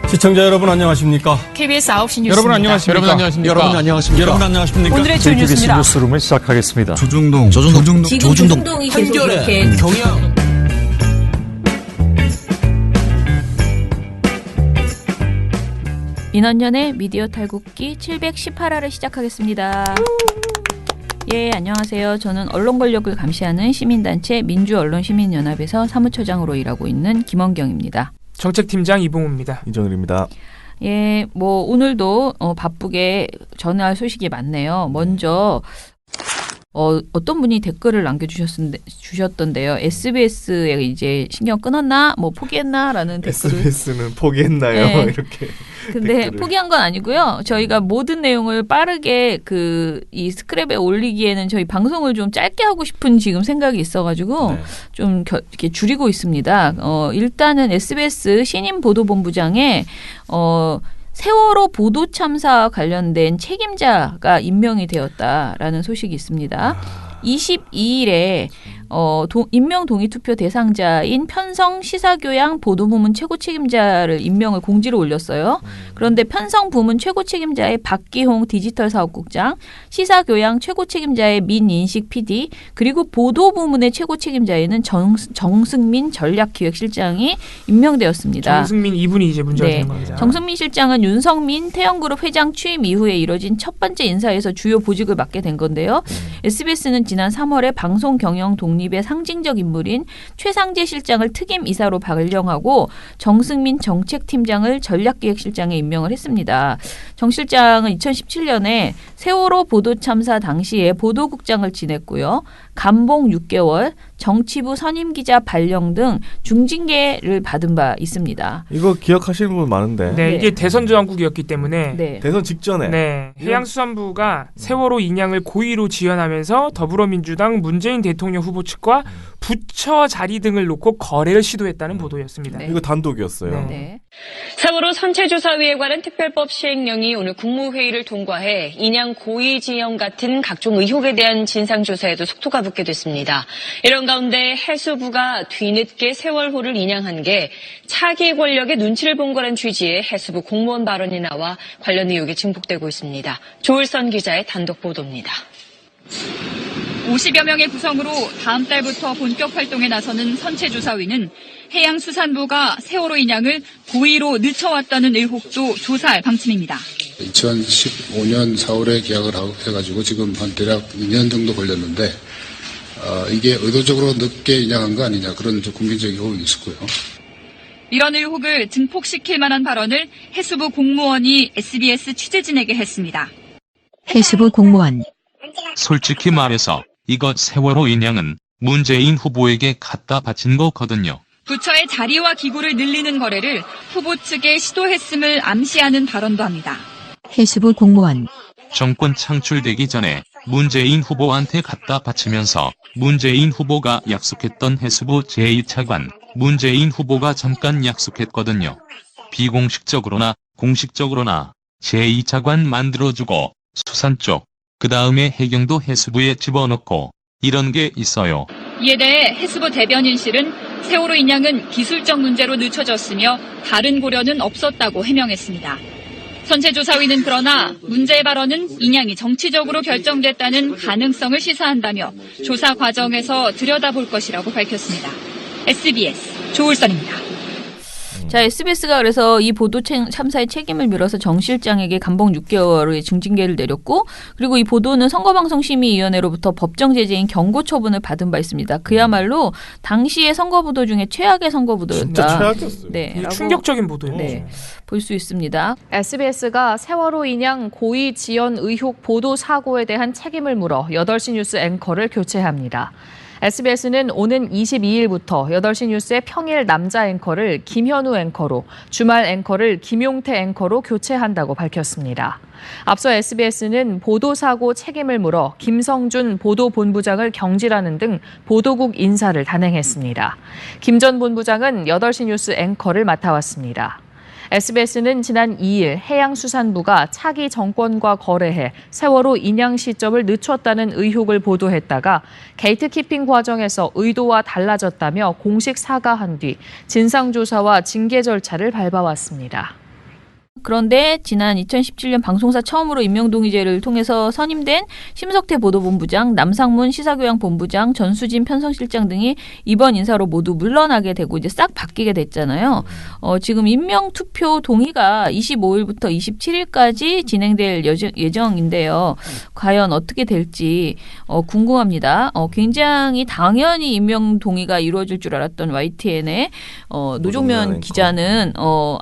시청자 여러분 안녕하십니까? KBS 9시 뉴스입니다. 여러분 안녕하십니까? 여러분 안녕하십니까? 오늘의 주요 뉴스입니다. 뉴스룸을 시작하겠습니다. 조중동 조중동이 계속 이렇게 경향. 민원연의 미디어 탈곡기 718화를 시작하겠습니다. 예, 안녕하세요. 저는 언론 권력을 감시하는 시민단체 민주언론시민연합에서 사무처장으로 일하고 있는 김원경입니다. 정책팀장 이봉우입니다. 이정일입니다. 예, 뭐 오늘도 바쁘게 전할 소식이 많네요. 먼저 어떤 분이 댓글을 남겨주셨던데요. SBS에 이제 신경 끊었나? 뭐 포기했나?라는 댓글을. SBS는 포기했나요? 네. 이렇게. 근데 댓글을. 포기한 건 아니고요. 저희가 모든 내용을 빠르게 이 스크랩에 올리기에는 저희 방송을 좀 짧게 하고 싶은 지금 생각이 있어가지고 네. 좀 이렇게 줄이고 있습니다. 일단은 SBS 신임 보도본부장에 세월호 보도 참사와 관련된 책임자가 임명이 되었다라는 소식이 있습니다. 22일에 임명 동의 투표 대상자인 편성 시사교양 보도부문 최고 책임자를 임명을 공지를 올렸어요. 그런데 편성 부문 최고 책임자의 박기홍 디지털 사업국장, 시사교양 최고 책임자의 민인식 PD, 그리고 보도부문의 최고 책임자에는 정승민 전략기획실장이 임명되었습니다. 정승민 이분이 이제 문제가 네. 되는 겁니다. 정승민 실장은 윤성민 태영그룹 회장 취임 이후에 이뤄진 첫 번째 인사에서 주요 보직을 맡게 된 건데요. SBS는 지난 3월에 방송 경영 독립의 상징적 인물인 최상재 실장을 특임 이사로 발령하고 정승민 정책팀장을 전략기획실장에 임명을 했습니다. 정 실장은 2017년에 세월호 보도 참사 당시에 보도국장을 지냈고요. 감봉 6개월, 정치부 선임기자 발령 등 중징계를 받은 바 있습니다. 이거 기억하시는 분 많은데. 네, 네. 이게 대선 저항국이었기 때문에 네. 대선 직전에. 네, 해양수산부가 세월호 인양을 고의로 지연하면서 더불어민주당 문재인 대통령 후보 측과 부처 자리 등을 놓고 거래를 시도했다는 보도였습니다. 네. 이거 단독이었어요. 네. 네. 세월호 선체조사위에 관한 특별법 시행령이 오늘 국무회의를 통과해 인양 고의 지연 같은 각종 의혹에 대한 진상조사에도 속도가 붙게 됐습니다. 이런 가운데 해수부가 뒤늦게 세월호를 인양한 게 차기 권력의 눈치를 본 거란 취지의 해수부 공무원 발언이 나와 관련 의혹이 증폭되고 있습니다. 조을선 기자의 단독 보도입니다. 50여 명의 구성으로 다음 달부터 본격 활동에 나서는 선체조사위는 해양수산부가 세월호 인양을 고의로 늦춰왔다는 의혹도 조사할 방침입니다. 2015년 4월에 계약을 해가지고 지금 한 대략 2년 정도 걸렸는데 이게 의도적으로 늦게 인양한 거 아니냐 그런 국민적 의혹이 있었고요. 이런 의혹을 증폭시킬 만한 발언을 해수부 공무원이 SBS 취재진에게 했습니다. 해수부 공무원. 솔직히 말해서 이거 세월호 인양은 문재인 후보에게 갖다 바친 거거든요. 부처의 자리와 기구를 늘리는 거래를 후보 측에 시도했음을 암시하는 발언도 합니다. 해수부 공무원. 정권 창출되기 전에 문재인 후보한테 갖다 바치면서 문재인 후보가 약속했던 해수부 제2차관 문재인 후보가 잠깐 약속했거든요. 비공식적으로나 공식적으로나 제2차관 만들어주고 수산 쪽 그 다음에 해경도 해수부에 집어넣고 이런 게 있어요. 이에 대해 해수부 대변인실은 세월호 인양은 기술적 문제로 늦춰졌으며 다른 고려는 없었다고 해명했습니다. 선체조사위는 그러나 문제의 발언은 인양이 정치적으로 결정됐다는 가능성을 시사한다며 조사 과정에서 들여다볼 것이라고 밝혔습니다. SBS 조울선입니다. 자, SBS가 그래서 이 보도 참사의 책임을 밀어서 정 실장에게 감봉 6개월의 중징계를 내렸고, 그리고 이 보도는 선거방송심의위원회로부터 법정 제재인 경고 처분을 받은 바 있습니다. 그야말로 당시의 선거보도 중에 최악의 선거보도였다. 진짜 최악이었어요. 네, 라고 충격적인 보도예요. 네, 볼 수 있습니다. SBS가 세월호 인양 고의 지연 의혹 보도 사고에 대한 책임을 물어 8시 뉴스 앵커를 교체합니다. SBS는 오는 22일부터 8시 뉴스의 평일 남자 앵커를 김현우 앵커로, 주말 앵커를 김용태 앵커로 교체한다고 밝혔습니다. 앞서 SBS는 보도사고 책임을 물어 김성준 보도본부장을 경질하는 등 보도국 인사를 단행했습니다. 김 전 본부장은 8시 뉴스 앵커를 맡아왔습니다. SBS는 지난 2일 해양수산부가 차기 정권과 거래해 세월호 인양 시점을 늦췄다는 의혹을 보도했다가 게이트키핑 과정에서 의도와 달라졌다며 공식 사과한 뒤 진상조사와 징계 절차를 밟아왔습니다. 그런데 지난 2017년 방송사 처음으로 임명동의제를 통해서 선임된 심석태 보도본부장, 남상문 시사교양본부장, 전수진 편성실장 등이 이번 인사로 모두 물러나게 되고 이제 싹 바뀌게 됐잖아요. 지금 임명투표 동의가 25일부터 27일까지 진행될 예정인데요. 과연 어떻게 될지 궁금합니다. 굉장히 당연히 임명 동의가 이루어질 줄 알았던 YTN의 노종면 기자는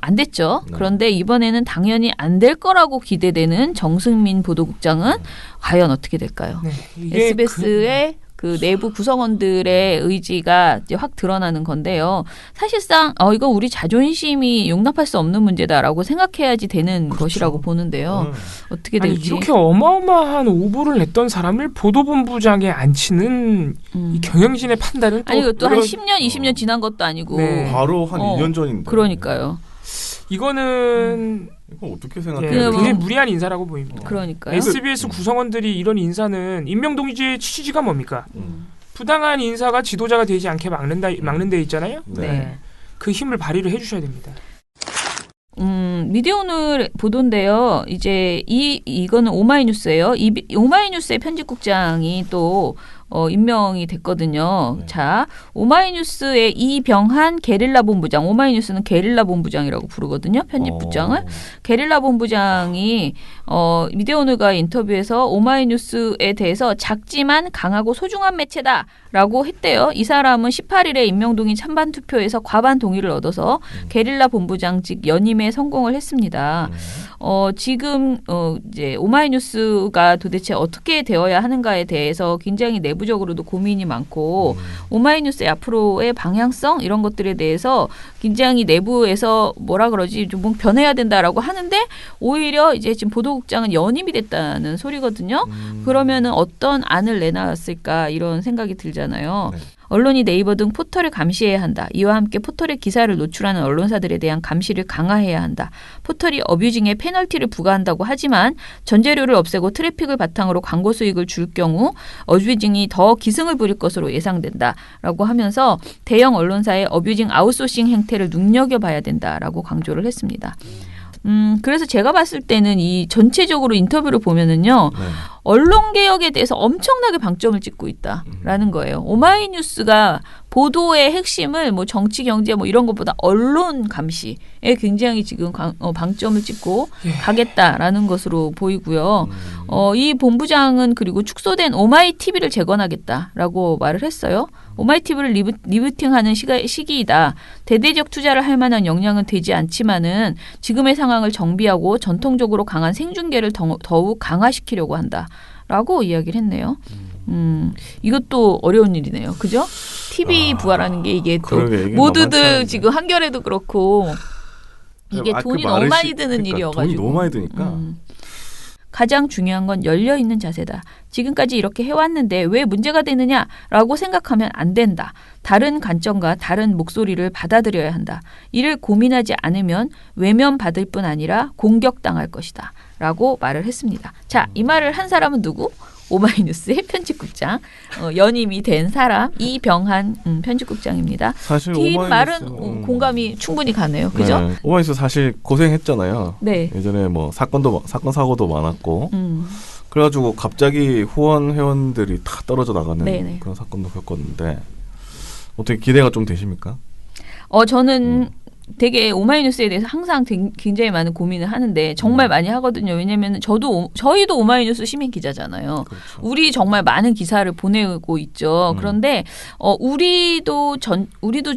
안 됐죠. 네. 그런데 이번에는 당연히 안 될 거라고 기대되는 정승민 보도국장은 과연 어떻게 될까요? 네, 이게 SBS의 그 내부 구성원들의 의지가 이제 확 드러나는 건데요. 사실상 이거 우리 자존심이 용납할 수 없는 문제다라고 생각해야지 되는 것이라고 보는데요. 어떻게 아니, 될지. 이렇게 어마어마한 오보를 냈던 사람을 보도본부장에 앉히는 이 경영진의 판단은 또 아니 이것도 한 이런- 10년, 20년 지난 것도 아니고. 네. 바로 한 2년 전인데. 그러니까요. 이거는 이거 어떻게 예, 생각해요? 굉장히 무리한 인사라고 보입니다. 그러니까요. SBS 구성원들이 이런 인사는 임명동의제의 취지가 뭡니까? 부당한 인사가 지도자가 되지 않게 막는 데 있잖아요. 네. 그 힘을 발휘를 해주셔야 됩니다. 미디어오늘 보도인데요. 이제 이거는 오마이뉴스예요. 오마이뉴스의 편집국장이 또 임명이 됐거든요. 네. 자, 오마이뉴스의 이병한 게릴라 본부장. 오마이뉴스는 게릴라 본부장이라고 부르거든요. 편집국장을. 게릴라 본부장이 미디어오늘과 인터뷰에서 오마이뉴스에 대해서 작지만 강하고 소중한 매체다라고 했대요. 이 사람은 18일에 임명동의 찬반 투표에서 과반 동의를 얻어서 게릴라 본부장직 연임에 성공을 했습니다. 지금 이제 오마이뉴스가 도대체 어떻게 되어야 하는가에 대해서 굉장히 내부적으로도 고민이 많고 오마이뉴스의 앞으로의 방향성 이런 것들에 대해서 굉장히 내부에서 뭐라 그러지 좀 변해야 된다라고 하는데 오히려 이제 지금 보도국장은 연임이 됐다는 소리거든요. 그러면은 어떤 안을 내놨을까 이런 생각이 들잖아요. 네. 언론이 네이버 등 포털을 감시해야 한다. 이와 함께 포털의 기사를 노출하는 언론사들에 대한 감시를 강화해야 한다. 포털이 어뷰징에 페널티를 부과한다고 하지만 전재료를 없애고 트래픽을 바탕으로 광고 수익을 줄 경우 어뷰징이 더 기승을 부릴 것으로 예상된다라고 하면서 대형 언론사의 어뷰징 아웃소싱 행태를 눈여겨봐야 된다라고 강조를 했습니다. 그래서 제가 봤을 때는 이 전체적으로 인터뷰를 보면은요. 네. 언론개혁에 대해서 엄청나게 방점을 찍고 있다라는 거예요. 오마이뉴스가 보도의 핵심을 뭐 정치, 경제 뭐 이런 것보다 언론 감시에 굉장히 지금 방점을 찍고 가겠다라는 것으로 보이고요. 이 본부장은 그리고 축소된 오마이TV를 재건하겠다라고 말을 했어요. 오마이TV를 리부팅하는 시기이다. 대대적 투자를 할 만한 역량은 되지 않지만은 지금의 상황을 정비하고 전통적으로 강한 생중계를 더욱 강화시키려고 한다라고 이야기를 했네요. 이것도 어려운 일이네요. 그죠? TV 부활하는 게 이게 또 그러게, 이게 모두들 만만치 지금 한겨레도 그렇고 이게 돈이 그 너무 말을 많이 드는 그러니까 일이어가지고 돈이 너무 많이 드니까. 가장 중요한 건 열려있는 자세다. 지금까지 이렇게 해왔는데 왜 문제가 되느냐라고 생각하면 안 된다. 다른 관점과 다른 목소리를 받아들여야 한다. 이를 고민하지 않으면 외면받을 뿐 아니라 공격당할 것이다. 라고 말을 했습니다. 자, 이 말을 한 사람은 누구? 오마이뉴스의 편집국장, 연임이 된 사람 이병한 편집국장입니다. 사실 뒷 오마이뉴스, 말은 공감이 충분히 가네요. 그죠? 네. 오마이뉴스 사실 고생했잖아요. 네. 예전에 뭐 사건 사고도 많았고 그래가지고 갑자기 후원 회원들이 다 떨어져 나가는 네네. 그런 사건도 겪었는데 어떻게 기대가 좀 되십니까? 저는 되게 오마이뉴스에 대해서 항상 굉장히 많은 고민을 하는데 정말 많이 하거든요. 왜냐하면 저희도 오마이뉴스 시민 기자잖아요. 그렇죠. 우리 정말 많은 기사를 보내고 있죠. 그런데 우리도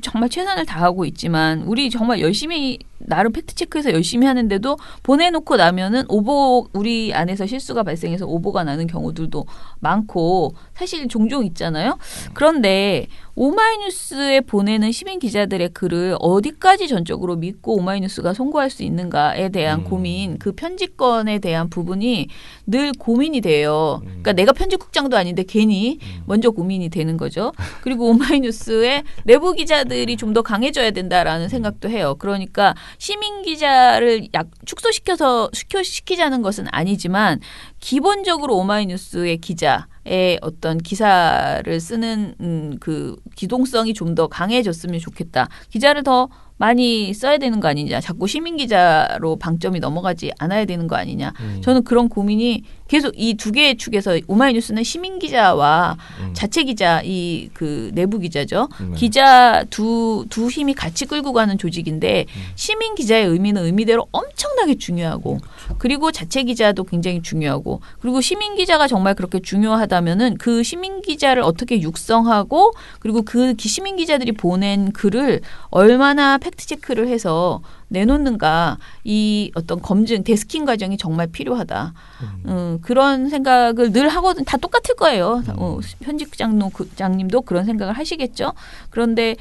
정말 최선을 다하고 있지만 우리 정말 열심히 나름 팩트 체크해서 열심히 하는데도 보내놓고 나면은 우리 안에서 실수가 발생해서 오보가 나는 경우들도 많고 사실 종종 있잖아요. 그런데 오마이뉴스에 보내는 시민 기자들의 글을 어디까지 전적으로 믿고 오마이뉴스가 송고할 수 있는가에 대한 고민, 그 편집권에 대한 부분이 늘 고민이 돼요. 그러니까 내가 편집국장도 아닌데 괜히 먼저 고민이 되는 거죠. 그리고 오마이뉴스의 내부 기자들이 좀 더 강해져야 된다라는 생각도 해요. 그러니까 시민 기자를 축소시키자는 것은 아니지만 기본적으로 오마이뉴스의 기자에 어떤 기사를 쓰는 그 기동성이 좀 더 강해졌으면 좋겠다. 기자를 더 많이 써야 되는 거 아니냐. 자꾸 시민 기자로 방점이 넘어가지 않아야 되는 거 아니냐. 저는 그런 고민이 계속 이 두 개의 축에서 오마이뉴스는 시민 기자와 자체 기자 이 그 내부 기자죠. 기자 두 힘이 같이 끌고 가는 조직인데 시민 기자의 의미는 의미대로 엄청나게 중요하고 그리고 자체 기자도 굉장히 중요하고 그리고 시민 기자가 정말 그렇게 중요하다면은 그 시민 기자를 어떻게 육성하고 그리고 그 시민 기자들이 보낸 글을 얼마나 팩트 체크를 해서 내놓는가 이 어떤 검증 데스킹 과정이 정말 필요하다. 그런 생각을 늘 하거든. 다 똑같을 거예요. 편집장님도 그런 생각을 하시겠죠. 그런데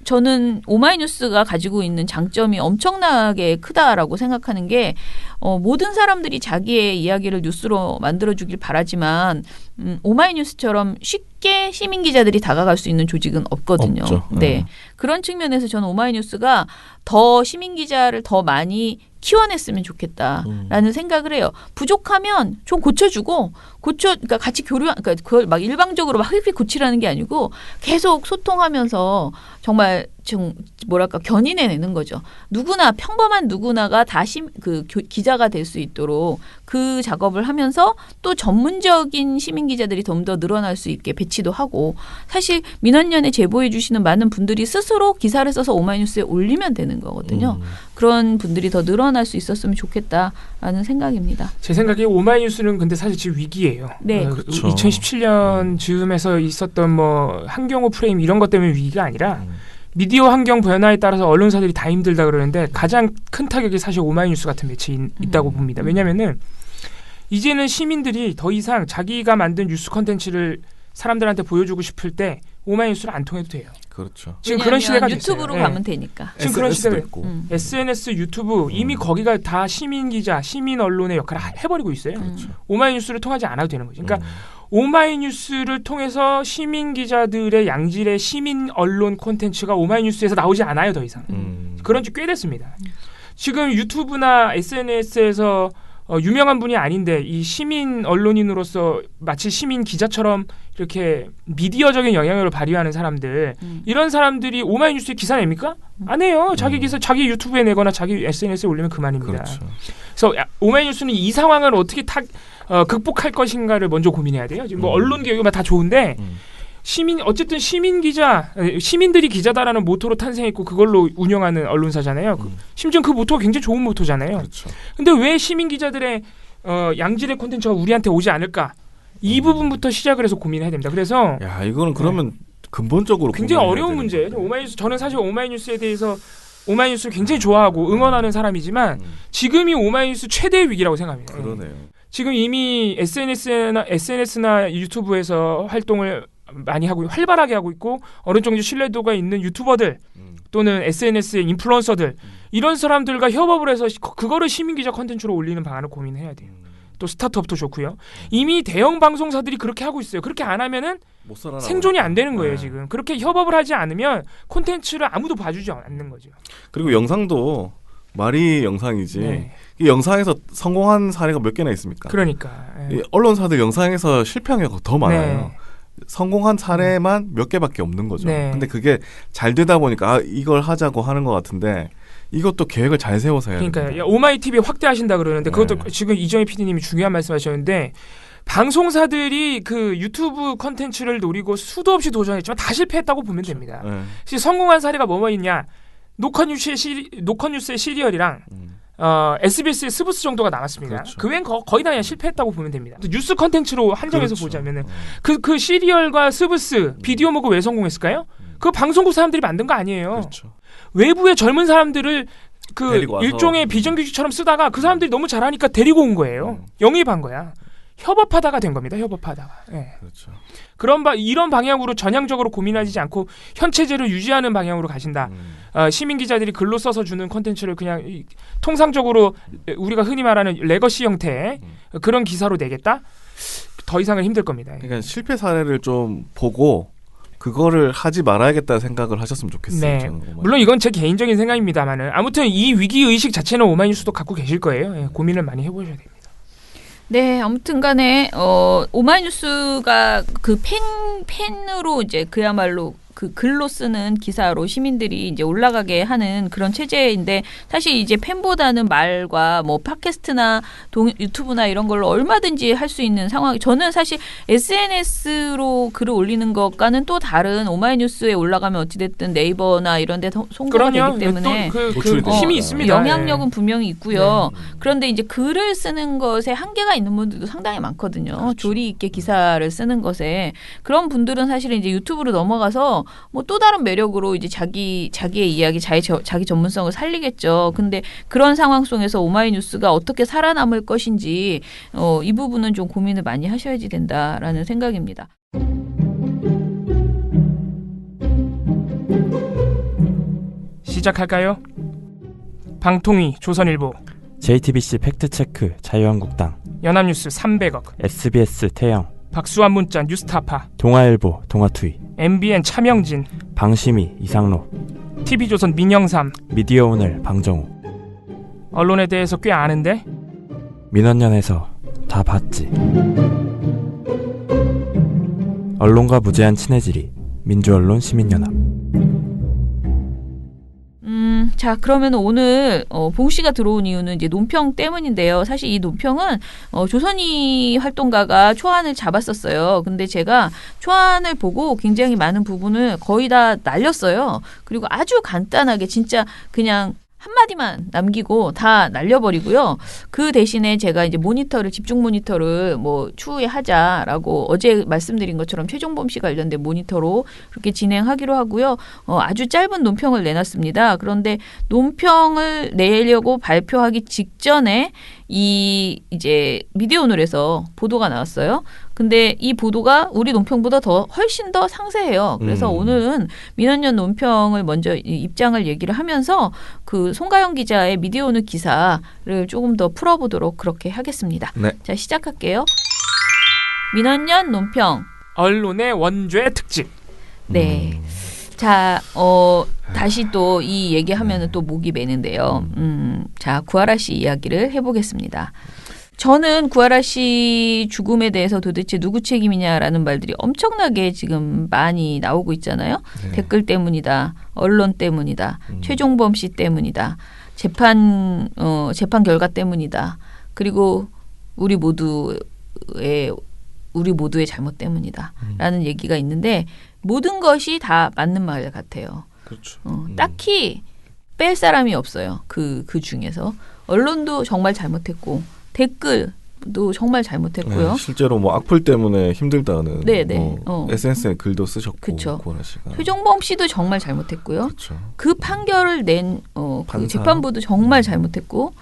저는 오마이뉴스가 가지고 있는 장점이 엄청나게 크다라고 생각하는 게 모든 사람들이 자기의 이야기를 뉴스로 만들어주길 바라지만 오마이뉴스처럼 쉽게 시민 기자들이 다가갈 수 있는 조직은 없거든요. 없죠. 네. 그런 측면에서 저는 오마이뉴스가 더 시민 기자를 더 많이 키워냈으면 좋겠다라는 생각을 해요. 부족하면 좀 고쳐주고 그러니까 같이 그러니까 그걸 막 일방적으로 막 휙휙 고치라는 게 아니고 계속 소통하면서 정말 좀 뭐랄까 견인해내는 거죠. 누구나 평범한 누구나가 다 기자가 될 수 있도록 그 작업을 하면서 또 전문적인 시민 기자들이 좀 더 늘어날 수 있게 배치도 하고 사실 민원연에 제보해 주시는 많은 분들이 스스로 기사를 써서 오마이뉴스에 올리면 되는 거거든요. 그런 분들이 더 늘어날 수 있었으면 좋겠다라는 생각입니다. 제 생각에 오마이뉴스는 근데 사실 지금 위기예요. 네. 그렇죠. 2017년 즈음에서 있었던 뭐 한경호 프레임 이런 것 때문에 위기가 아니라 미디어 환경 변화에 따라서 언론사들이 다 힘들다 그러는데 가장 큰 타격이 사실 오마이뉴스 같은 매체에 있다고 봅니다. 왜냐하면은 이제는 시민들이 더 이상 자기가 만든 뉴스 컨텐츠를 사람들한테 보여주고 싶을 때 오마이뉴스를 안 통해도 돼요. 그렇죠. 지금 그런 시대가 유튜브로 됐어요. 가면 되니까. 지금 그런 시대가 있고. SNS, 유튜브 이미 거기가 다 시민 기자, 시민 언론의 역할을 해버리고 있어요. 그렇죠. 오마이뉴스를 통하지 않아도 되는 거죠. 그러니까 오마이뉴스를 통해서 시민 기자들의 양질의 시민 언론 콘텐츠가 오마이뉴스에서 나오지 않아요, 더 이상. 그런 지 꽤 됐습니다. 지금 유튜브나 SNS에서 유명한 분이 아닌데 이 시민 언론인으로서 마치 시민 기자처럼 이렇게 미디어적인 영향력을 발휘하는 사람들 이런 사람들이 오마이뉴스에 기사 냅니까? 안 해요. 자기 기사 자기 유튜브에 내거나 자기 SNS에 올리면 그만입니다. 그렇죠. 그래서 오마이뉴스는 이 상황을 어떻게 극복할 것인가를 먼저 고민해야 돼요. 지금 뭐 언론 개혁이 다 좋은데 어쨌든 시민들이 기자다라는 모토로 탄생했고 그걸로 운영하는 언론사잖아요. 심지어 그 모토가 굉장히 좋은 모토잖아요. 그렇죠. 근데 왜 시민 기자들의 양질의 콘텐츠가 우리한테 오지 않을까? 이 부분부터 시작을 해서 고민해야 됩니다. 그래서 야, 이거는 그러면 근본적으로 굉장히 어려운 문제예요. 오마이뉴스 저는 사실 오마이뉴스에 대해서 오마이뉴스를 굉장히 좋아하고 응원하는 사람이지만 지금이 오마이뉴스 최대의 위기라고 생각합니다. 그러네요. 지금 이미 SNS나 유튜브에서 활동을 많이 하고 활발하게 하고 있고 어느 정도 신뢰도가 있는 유튜버들 또는 SNS의 인플루언서들 이런 사람들과 협업을 해서 그거를 시민기자 컨텐츠로 올리는 방안을 고민해야 돼요. 또 스타트업도 좋고요. 이미 대형 방송사들이 그렇게 하고 있어요. 그렇게 안 하면은 생존이 안 되는 거예요. 지금 그렇게 협업을 하지 않으면 콘텐츠를 아무도 봐주지 않는 거죠. 그리고 영상도 말이 영상이지 네. 이 영상에서 성공한 사례가 몇 개나 있습니까? 그러니까 이 언론사들 영상에서 실패한 게 더 많아요. 네. 성공한 사례만 몇 개밖에 없는 거죠. 네. 근데 그게 잘 되다 보니까 이걸 하자고 하는 것 같은데 이것도 계획을 잘 세워서 해야 그러니까 됩니다. 오마이 TV 확대하신다 그러는데 그것도 네. 지금 이정희 PD님이 중요한 말씀하셨는데 방송사들이 그 유튜브 컨텐츠를 노리고 수도 없이 도전했지만 다 실패했다고 보면 됩니다. 네. 성공한 사례가 뭐가 있냐? 노컷뉴스의 시리얼이랑 SBS의 스브스 정도가 남았습니다. 그렇죠. 그 외엔 거의 다 그냥 실패했다고 보면 됩니다. 뉴스 컨텐츠로 한정해서 그렇죠. 보자면은 그 시리얼과 스브스 비디오 모그 왜 성공했을까요? 그 방송국 사람들이 만든 거 아니에요. 그렇죠. 외부의 젊은 사람들을 그 데리고 와서. 일종의 비정규직처럼 쓰다가 그 사람들이 너무 잘하니까 데리고 온 거예요. 영입한 거야. 협업하다가 된 겁니다. 협업하다가. 네. 그렇죠. 이런 방향으로 전향적으로 고민하지 않고 현 체제를 유지하는 방향으로 가신다. 시민 기자들이 글로 써서 주는 콘텐츠를 그냥 통상적으로 우리가 흔히 말하는 레거시 형태의 그런 기사로 내겠다. 더 이상은 힘들 겁니다. 그러니까 실패 사례를 좀 보고 그거를 하지 말아야겠다 생각을 하셨으면 좋겠어요. 네. 저는 물론 이건 제 개인적인 생각입니다만은 아무튼 이 위기 의식 자체는 오마이뉴스도 갖고 계실 거예요. 예, 고민을 많이 해보셔야 됩니다. 네, 아무튼간에 오마이뉴스가 그 펜으로 이제 그야말로 그 글로 쓰는 기사로 시민들이 이제 올라가게 하는 그런 체제인데 사실 이제 펜보다는 말과 뭐 팟캐스트나 유튜브나 이런 걸로 얼마든지 할 수 있는 상황. 저는 사실 SNS로 글을 올리는 것과는 또 다른 오마이뉴스에 올라가면 어찌됐든 네이버나 이런 데 송고가 되기 때문에 힘이 있습니다. 영향력은 분명히 있고요. 그런데 이제 글을 쓰는 것에 한계가 있는 분들도 상당히 많거든요. 그렇죠. 조리 있게 기사를 쓰는 것에 그런 분들은 사실은 이제 유튜브로 넘어가서 뭐 또 다른 매력으로 이제 자기의 이야기, 자기 전문성을 살리겠죠. 근데 그런 상황 속에서 오마이뉴스가 어떻게 살아남을 것인지 이 부분은 좀 고민을 많이 하셔야지 된다라는 생각입니다. 시작할까요? 방통위 조선일보, JTBC 팩트체크 자유한국당, 연합뉴스 300억, SBS 태영, 박수환 문자 뉴스타파, 동아일보 동아투이, MBN 차명진, 방심이 이상로, TV조선 민영삼. 미디어오늘 방정우. 언론에 대해서 꽤 아는데? 민원연에서 다 봤지. 언론과 무제한 친해지리 민주언론 시민연합. 자, 그러면 오늘 봉 씨가 들어온 이유는 이제 논평 때문인데요. 사실 이 논평은 조선이 활동가가 초안을 잡았었어요. 근데 제가 초안을 보고 굉장히 많은 부분을 거의 다 날렸어요. 그리고 아주 간단하게 진짜 그냥 한마디만 남기고 다 날려버리고요. 그 대신에 제가 이제 집중 모니터를 뭐 추후에 하자라고 어제 말씀드린 것처럼 최종범 씨 관련된 모니터로 그렇게 진행하기로 하고요. 아주 짧은 논평을 내놨습니다. 그런데 논평을 내려고 발표하기 직전에 이제 미디어오늘에서 보도가 나왔어요. 근데 이 보도가 우리 논평보다 훨씬 더 상세해요. 그래서 오늘은 민원연 논평을 먼저 입장을 얘기를 하면서 그 송가영 기자의 미디어오늘 기사를 조금 더 풀어보도록 그렇게 하겠습니다. 네. 자, 시작할게요. 민원연 논평. 언론의 원죄 특집. 네. 자, 다시 또 이 얘기하면은 또 목이 메는데요. 자, 구하라 씨 이야기를 해보겠습니다. 저는 구하라 씨 죽음에 대해서 도대체 누구 책임이냐라는 말들이 엄청나게 지금 많이 나오고 있잖아요. 네. 댓글 때문이다. 언론 때문이다. 최종범 씨 때문이다. 재판 결과 때문이다. 그리고 우리 모두의 잘못 때문이다. 라는 얘기가 있는데 모든 것이 다 맞는 말 같아요. 그렇죠. 딱히 뺄 사람이 없어요. 그 중에서. 언론도 정말 잘못했고 댓글도 정말 잘못했고요. 네, 실제로 뭐 악플 때문에 힘들다는 네네. SNS에 글도 쓰셨고 그쵸. 구하라 씨가. 최종범 씨도 정말 잘못했고요. 그쵸. 그 판결을 낸 그 판사. 재판부도 정말 잘못했고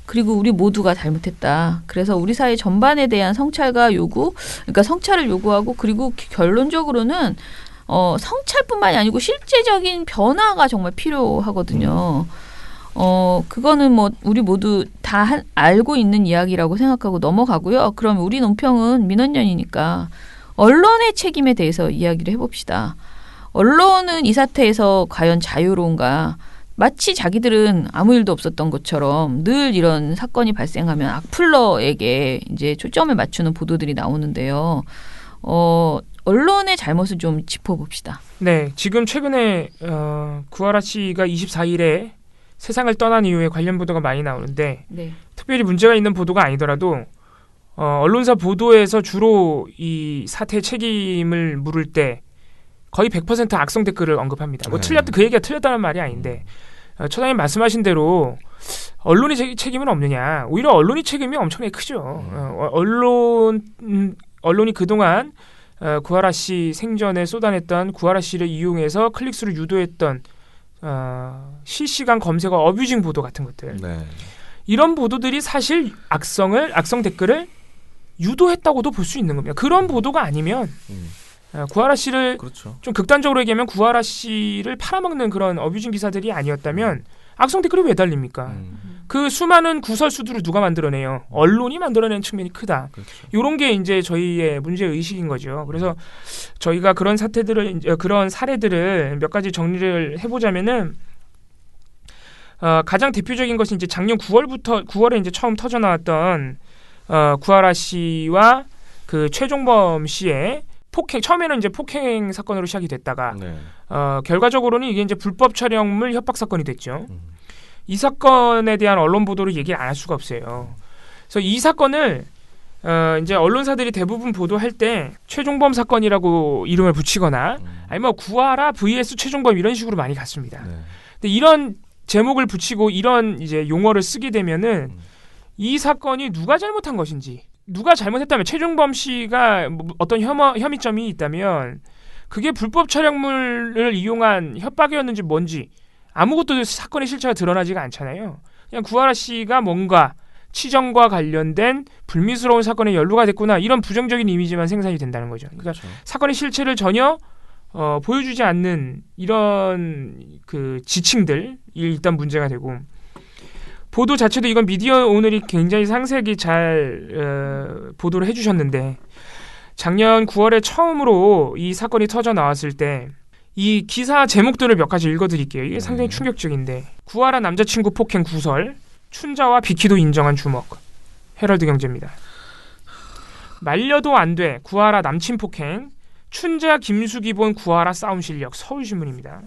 그리고 우리 모두가 잘못했다. 그래서 우리 사회 전반에 대한 성찰과 그러니까 성찰을 요구하고 그리고 결론적으로는 성찰뿐만이 아니고 실제적인 변화가 정말 필요하거든요. 그거는 뭐 우리 모두 다 알고 있는 이야기라고 생각하고 넘어가고요. 그럼 우리 논평은 민원연이니까 언론의 책임에 대해서 이야기를 해봅시다. 언론은 이 사태에서 과연 자유로운가? 마치 자기들은 아무 일도 없었던 것처럼 늘 이런 사건이 발생하면 악플러에게 이제 초점을 맞추는 보도들이 나오는데요. 언론의 잘못을 좀 짚어봅시다. 네, 지금 최근에 구하라 씨가 24일에 세상을 떠난 이후에 관련 보도가 많이 나오는데 네. 특별히 문제가 있는 보도가 아니더라도 언론사 보도에서 주로 이 사태의 책임을 물을 때 거의 100% 악성 댓글을 언급합니다. 뭐 그 얘기가 틀렸다는 말이 아닌데 처장님 말씀하신 대로 언론이 책임은 없느냐. 오히려 언론이 책임이 엄청나게 크죠. 언론이 그동안 구하라 씨 생전에 쏟아냈던 구하라 씨를 이용해서 클릭수를 유도했던 실시간 검색어 어뷰징 보도 같은 것들. 네. 이런 보도들이 사실 악성 댓글을 유도했다고도 볼 수 있는 겁니다. 그런 보도가 아니면 구하라 씨를 그렇죠. 좀 극단적으로 얘기하면 구하라 씨를 팔아먹는 그런 어뷰징 기사들이 아니었다면 악성 댓글이 왜 달립니까? 그 수많은 구설수들을 누가 만들어내요? 언론이 만들어낸 측면이 크다. 그렇죠. 이런 게 이제 저희의 문제 의식인 거죠. 그래서 저희가 그런 그런 사례들을 몇 가지 정리를 해보자면은 가장 대표적인 것이 이제 작년 9월에 이제 처음 터져 나왔던 구하라 씨와 그 최종범 씨의 폭행, 처음에는 이제 폭행 사건으로 시작이 됐다가 네. 결과적으로는 이게 이제 불법 촬영물 협박 사건이 됐죠. 이 사건에 대한 언론 보도를 얘기를 안 할 수가 없어요. 그래서 이 사건을 이제 언론사들이 대부분 보도할 때 최종범 사건이라고 이름을 붙이거나 아니면 뭐 구하라 vs 최종범 이런 식으로 많이 갔습니다. 네. 근데 이런 제목을 붙이고 이런 이제 용어를 쓰게 되면은 이 사건이 누가 잘못한 것인지, 누가 잘못했다면 최종범 씨가 뭐 어떤 혐의점이 있다면 그게 불법 촬영물을 이용한 협박이었는지 뭔지 아무것도 사건의 실체가 드러나지가 않잖아요. 그냥 구하라 씨가 뭔가 치정과 관련된 불미스러운 사건에 연루가 됐구나 이런 부정적인 이미지만 생산이 된다는 거죠. 그러니까 그렇죠. 사건의 실체를 전혀 보여주지 않는 이런 그 지칭들이 일단 문제가 되고, 보도 자체도 이건 미디어 오늘이 굉장히 상세하게 잘 보도를 해주셨는데, 작년 9월에 처음으로 이 사건이 터져 나왔을 때 이 기사 제목들을 몇 가지 읽어드릴게요. 이게 상당히 충격적인데, 구하라 남자친구 폭행 구설, 춘자와 비키도 인정한 주먹. 헤럴드 경제입니다. 말려도 안 돼, 구하라 남친 폭행, 춘자 김수기 본 구하라 싸움 실력. 서울신문입니다.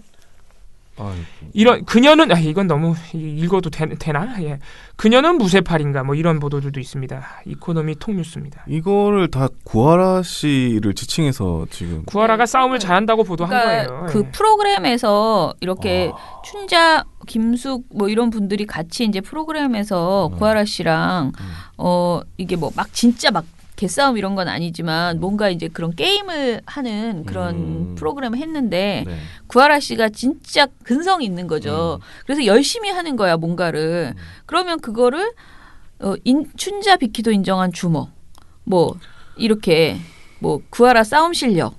이런 그녀는 이건 너무 읽어도 되나? 예. 그녀는 무쇠팔인가 뭐 이런 보도들도 있습니다. 이코노미 톡뉴스입니다. 이거를 다 구하라 씨를 지칭해서 지금 구하라가 싸움을 잘한다고 보도한 거예요. 그 예. 프로그램에서 이렇게 춘자, 김숙 뭐 이런 분들이 같이 이제 프로그램에서 구하라 씨랑 이게 뭐 막 진짜 막 개싸움 이런 건 아니지만 뭔가 이제 그런 게임을 하는 그런 프로그램을 했는데 네. 구하라 씨가 진짜 근성이 있는 거죠. 그래서 열심히 하는 거야 뭔가를. 그러면 그거를 춘자 비키도 인정한 주먹, 뭐 이렇게 뭐 구하라 싸움 실력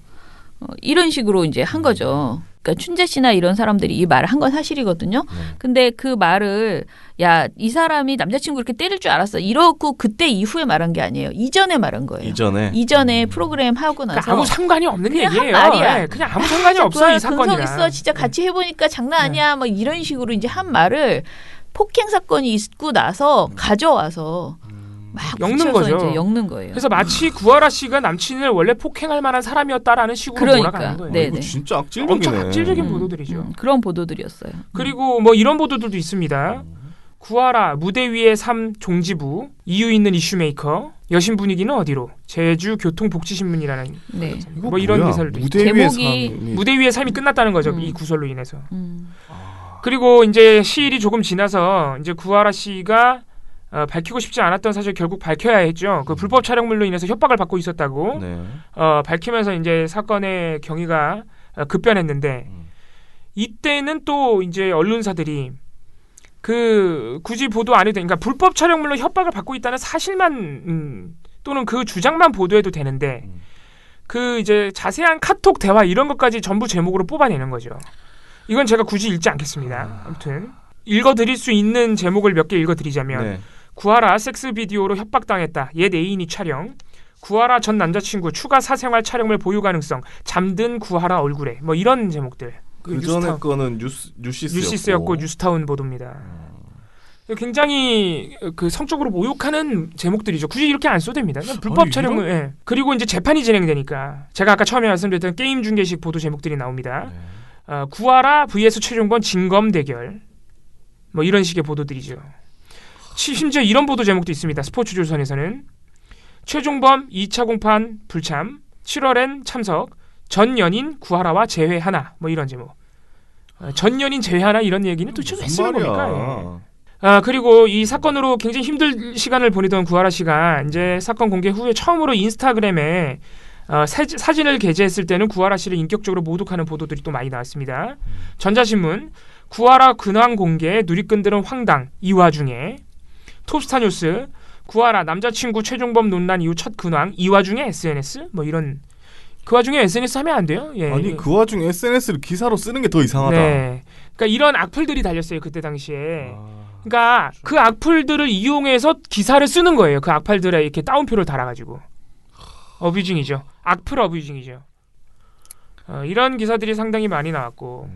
이런 식으로 이제 한 거죠. 그러니까 춘자 씨나 이런 사람들이 이 말을 한 건 사실이거든요. 근데 그 말을 야, 이 사람이 남자친구 이렇게 때릴 줄 알았어. 이러고 그때 이후에 말한 게 아니에요. 이전에 말한 거예요. 이전에 프로그램 하고 나서. 그러니까 아무 상관이 없는 그냥 얘기예요. 한 말이야. 예, 그냥 아무 상관이 없어 이 사건이랑. 근성 있어. 진짜 같이 해보니까 장난 아니야. 뭐 이런 식으로 이제 한 말을 폭행 사건이 있고 나서 가져와서 막 엮는 붙여서 거죠. 이제 엮는 거예요. 그래서 마치 구하라 씨가 남친을 원래 폭행할 만한 사람이었다라는 식으로 그러니까. 몰아가는 거예요. 네. 이거 진짜 악질적이네. 엄청 악질적인 보도들이죠. 그런 보도들이었어요. 그리고 뭐 이런 보도들도 있습니다. 구하라 무대 위의 삶 종지부, 이유 있는 이슈메이커, 여신 분위기는 어디로, 제주 교통복지신문이라는 네. 뭐 이런 기사들도 무대 있어요. 위의 제목이 삶이 무대 위의 삶이 끝났다는 거죠. 이 구설로 인해서. 음. 그리고 이제 시일이 조금 지나서 이제 구하라 씨가 밝히고 싶지 않았던 사실 결국 밝혀야 했죠. 그 불법 촬영물로 인해서 협박을 받고 있었다고 네. 밝히면서 이제 사건의 경위가 급변했는데, 이때는 또 이제 언론사들이 그 굳이 보도 안 해도 되니까 불법 촬영물로 협박을 받고 있다는 사실만 또는 그 주장만 보도해도 되는데 그 이제 자세한 카톡 대화 이런 것까지 전부 제목으로 뽑아내는 거죠. 이건 제가 굳이 읽지 않겠습니다. 아무튼 읽어드릴 수 있는 제목을 몇 개 읽어드리자면 네. 구하라 섹스 비디오로 협박당했다. 옛 애인이 촬영. 구하라 전 남자친구 추가 사생활 촬영물 보유 가능성. 잠든 구하라 얼굴에. 뭐 이런 제목들. 그 전에 거는 뉴시스였고 뉴스타운 보도입니다. 굉장히 그 성적으로 모욕하는 제목들이죠. 굳이 이렇게 안 써도 됩니다. 그냥 불법 촬영을. 예. 그리고 이제 재판이 진행되니까 제가 아까 처음에 말씀드렸던 게임 중계식 보도 제목들이 나옵니다. 구하라 vs 최종범 진검 대결. 뭐 이런 식의 보도들이죠. 심지어 이런 보도 제목도 있습니다. 스포츠조선에서는 최종범 2차 공판 불참, 7월엔 참석, 전 연인 구하라와 재회하나. 뭐 이런 제목. 전 연인 재회하나 이런 얘기는 도대체 왜 쓰는 겁니까? 예. 그리고 이 사건으로 굉장히 힘든 시간을 보내던 구하라 씨가 이제 사건 공개 후에 처음으로 인스타그램에 사진을 게재했을 때는 구하라 씨를 인격적으로 모독하는 보도들이 또 많이 나왔습니다. 전자신문 구하라 근황 공개 누리꾼들은 황당. 이 와중에 톱스타뉴스 구하라 남자친구 최종범 논란 이후 첫 근황. 이 와중에 SNS 뭐 이런. 그 와중에 SNS 하면 안 돼요? 예. 아니 그 와중에 SNS를 기사로 쓰는 게 더 이상하다. 네. 그러니까 이런 악플들이 달렸어요 그때 당시에. 그러니까 그 악플들을 이용해서 기사를 쓰는 거예요. 그 악플들에 이렇게 따옴표를 달아가지고. 어뷰징이죠. 악플 어뷰징이죠. 이런 기사들이 상당히 많이 나왔고.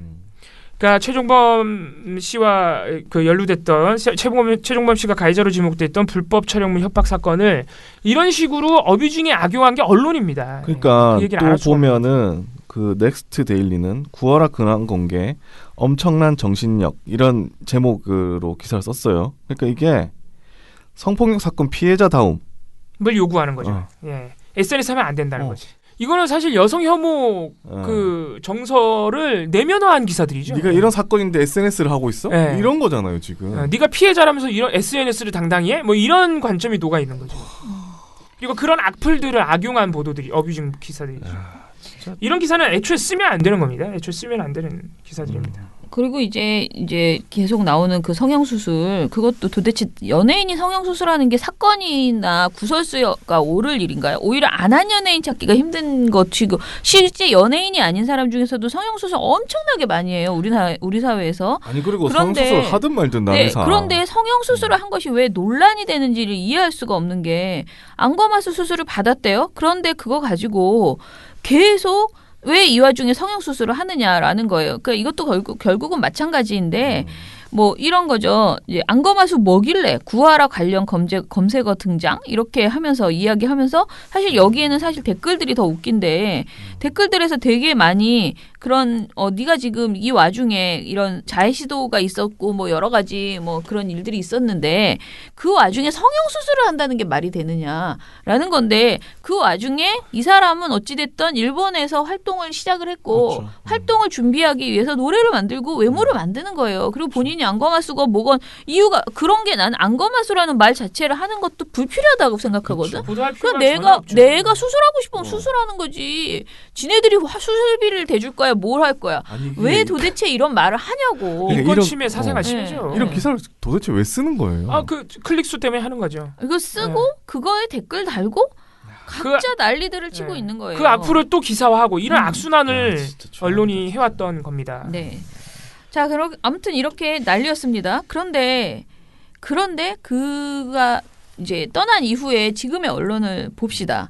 그러니까 최종범 씨와 그 연루됐던 최종범 씨가 가해자로 지목됐던 불법 촬영물 협박 사건을 이런 식으로 어뷰징에 악용한 게 언론입니다. 그러니까 그 얘기를 또 안 할 수가 없는 보면은 그 넥스트 데일리는 구하라 근황 공개 엄청난 정신력 이런 제목으로 기사를 썼어요. 그러니까 이게 성폭력 사건 피해자다움을 요구하는 거죠. 예. SNS 하면 안 된다는 거지. 이거는 사실 여성 혐오 그 정서를 내면화한 기사들이죠. 네가 이런 사건인데 SNS를 하고 있어? 네. 이런 거잖아요 지금. 네가 피해자라면서 이런 SNS를 당당히 해? 뭐 이런 관점이 녹아 있는 거죠. 그리고 그런 악플들을 악용한 보도들이 어뷰징 기사들이죠. 이런 기사는 애초에 쓰면 안 되는 겁니다. 애초에 쓰면 안 되는 기사들입니다. 그리고 이제 계속 나오는 그 성형수술, 그것도 도대체 연예인이 성형수술하는 게 사건이나 구설수가 오를 일인가요? 오히려 안 한 연예인 찾기가 힘든 것이고, 실제 연예인이 아닌 사람 중에서도 성형수술 엄청나게 많이 해요. 우리 사회에서. 아니 그리고 성형수술 하든 말든 남의사. 그런데 성형수술을 한 것이 왜 논란이 되는지를 이해할 수가 없는 게, 안검하수 수술을 받았대요. 그런데 그거 가지고 계속 왜 이 와중에 성형수술을 하느냐라는 거예요. 그러니까 이것도 결국은 마찬가지인데 뭐 이런 거죠. 이제 안검하수 뭐길래 구하라 관련 검색어 등장 이렇게 하면서 이야기하면서 사실 여기에는 사실 댓글들이 더 웃긴데 댓글들에서 되게 많이 그런 네가 지금 이 와중에 이런 자해 시도가 있었고 뭐 여러 가지 뭐 그런 일들이 있었는데 그 와중에 성형수술을 한다는 게 말이 되느냐라는 건데 그 와중에 이 사람은 어찌됐든 일본에서 활동을 시작을 했고 그렇죠. 활동을 준비하기 위해서 노래를 만들고 외모를 만드는 거예요. 그리고 본인이 안검하수가 뭐건 이유가 그런 게 난 안검하수라는 말 자체를 하는 것도 불필요하다고 생각하거든. 그렇죠. 그러니까 내가 수술하고 싶으면 수술하는 거지. 지네들이 수술비를 대줄 거야. 뭘 할 거야. 아니, 왜 도대체 이런 말을 하냐고. 인권 침해 사생활 침해죠. 이런 기사를 도대체 왜 쓰는 거예요? 그 클릭수 때문에 하는 거죠. 이거 쓰고 그거에 댓글 달고 각자 난리들을 치고 있는 거예요. 그 악플을 또 기사화하고 이런 악순환을 언론이 해왔던 겁니다. 네. 자, 그럼 아무튼 이렇게 난리였습니다. 그런데 그가 이제 떠난 이후에 지금의 언론을 봅시다.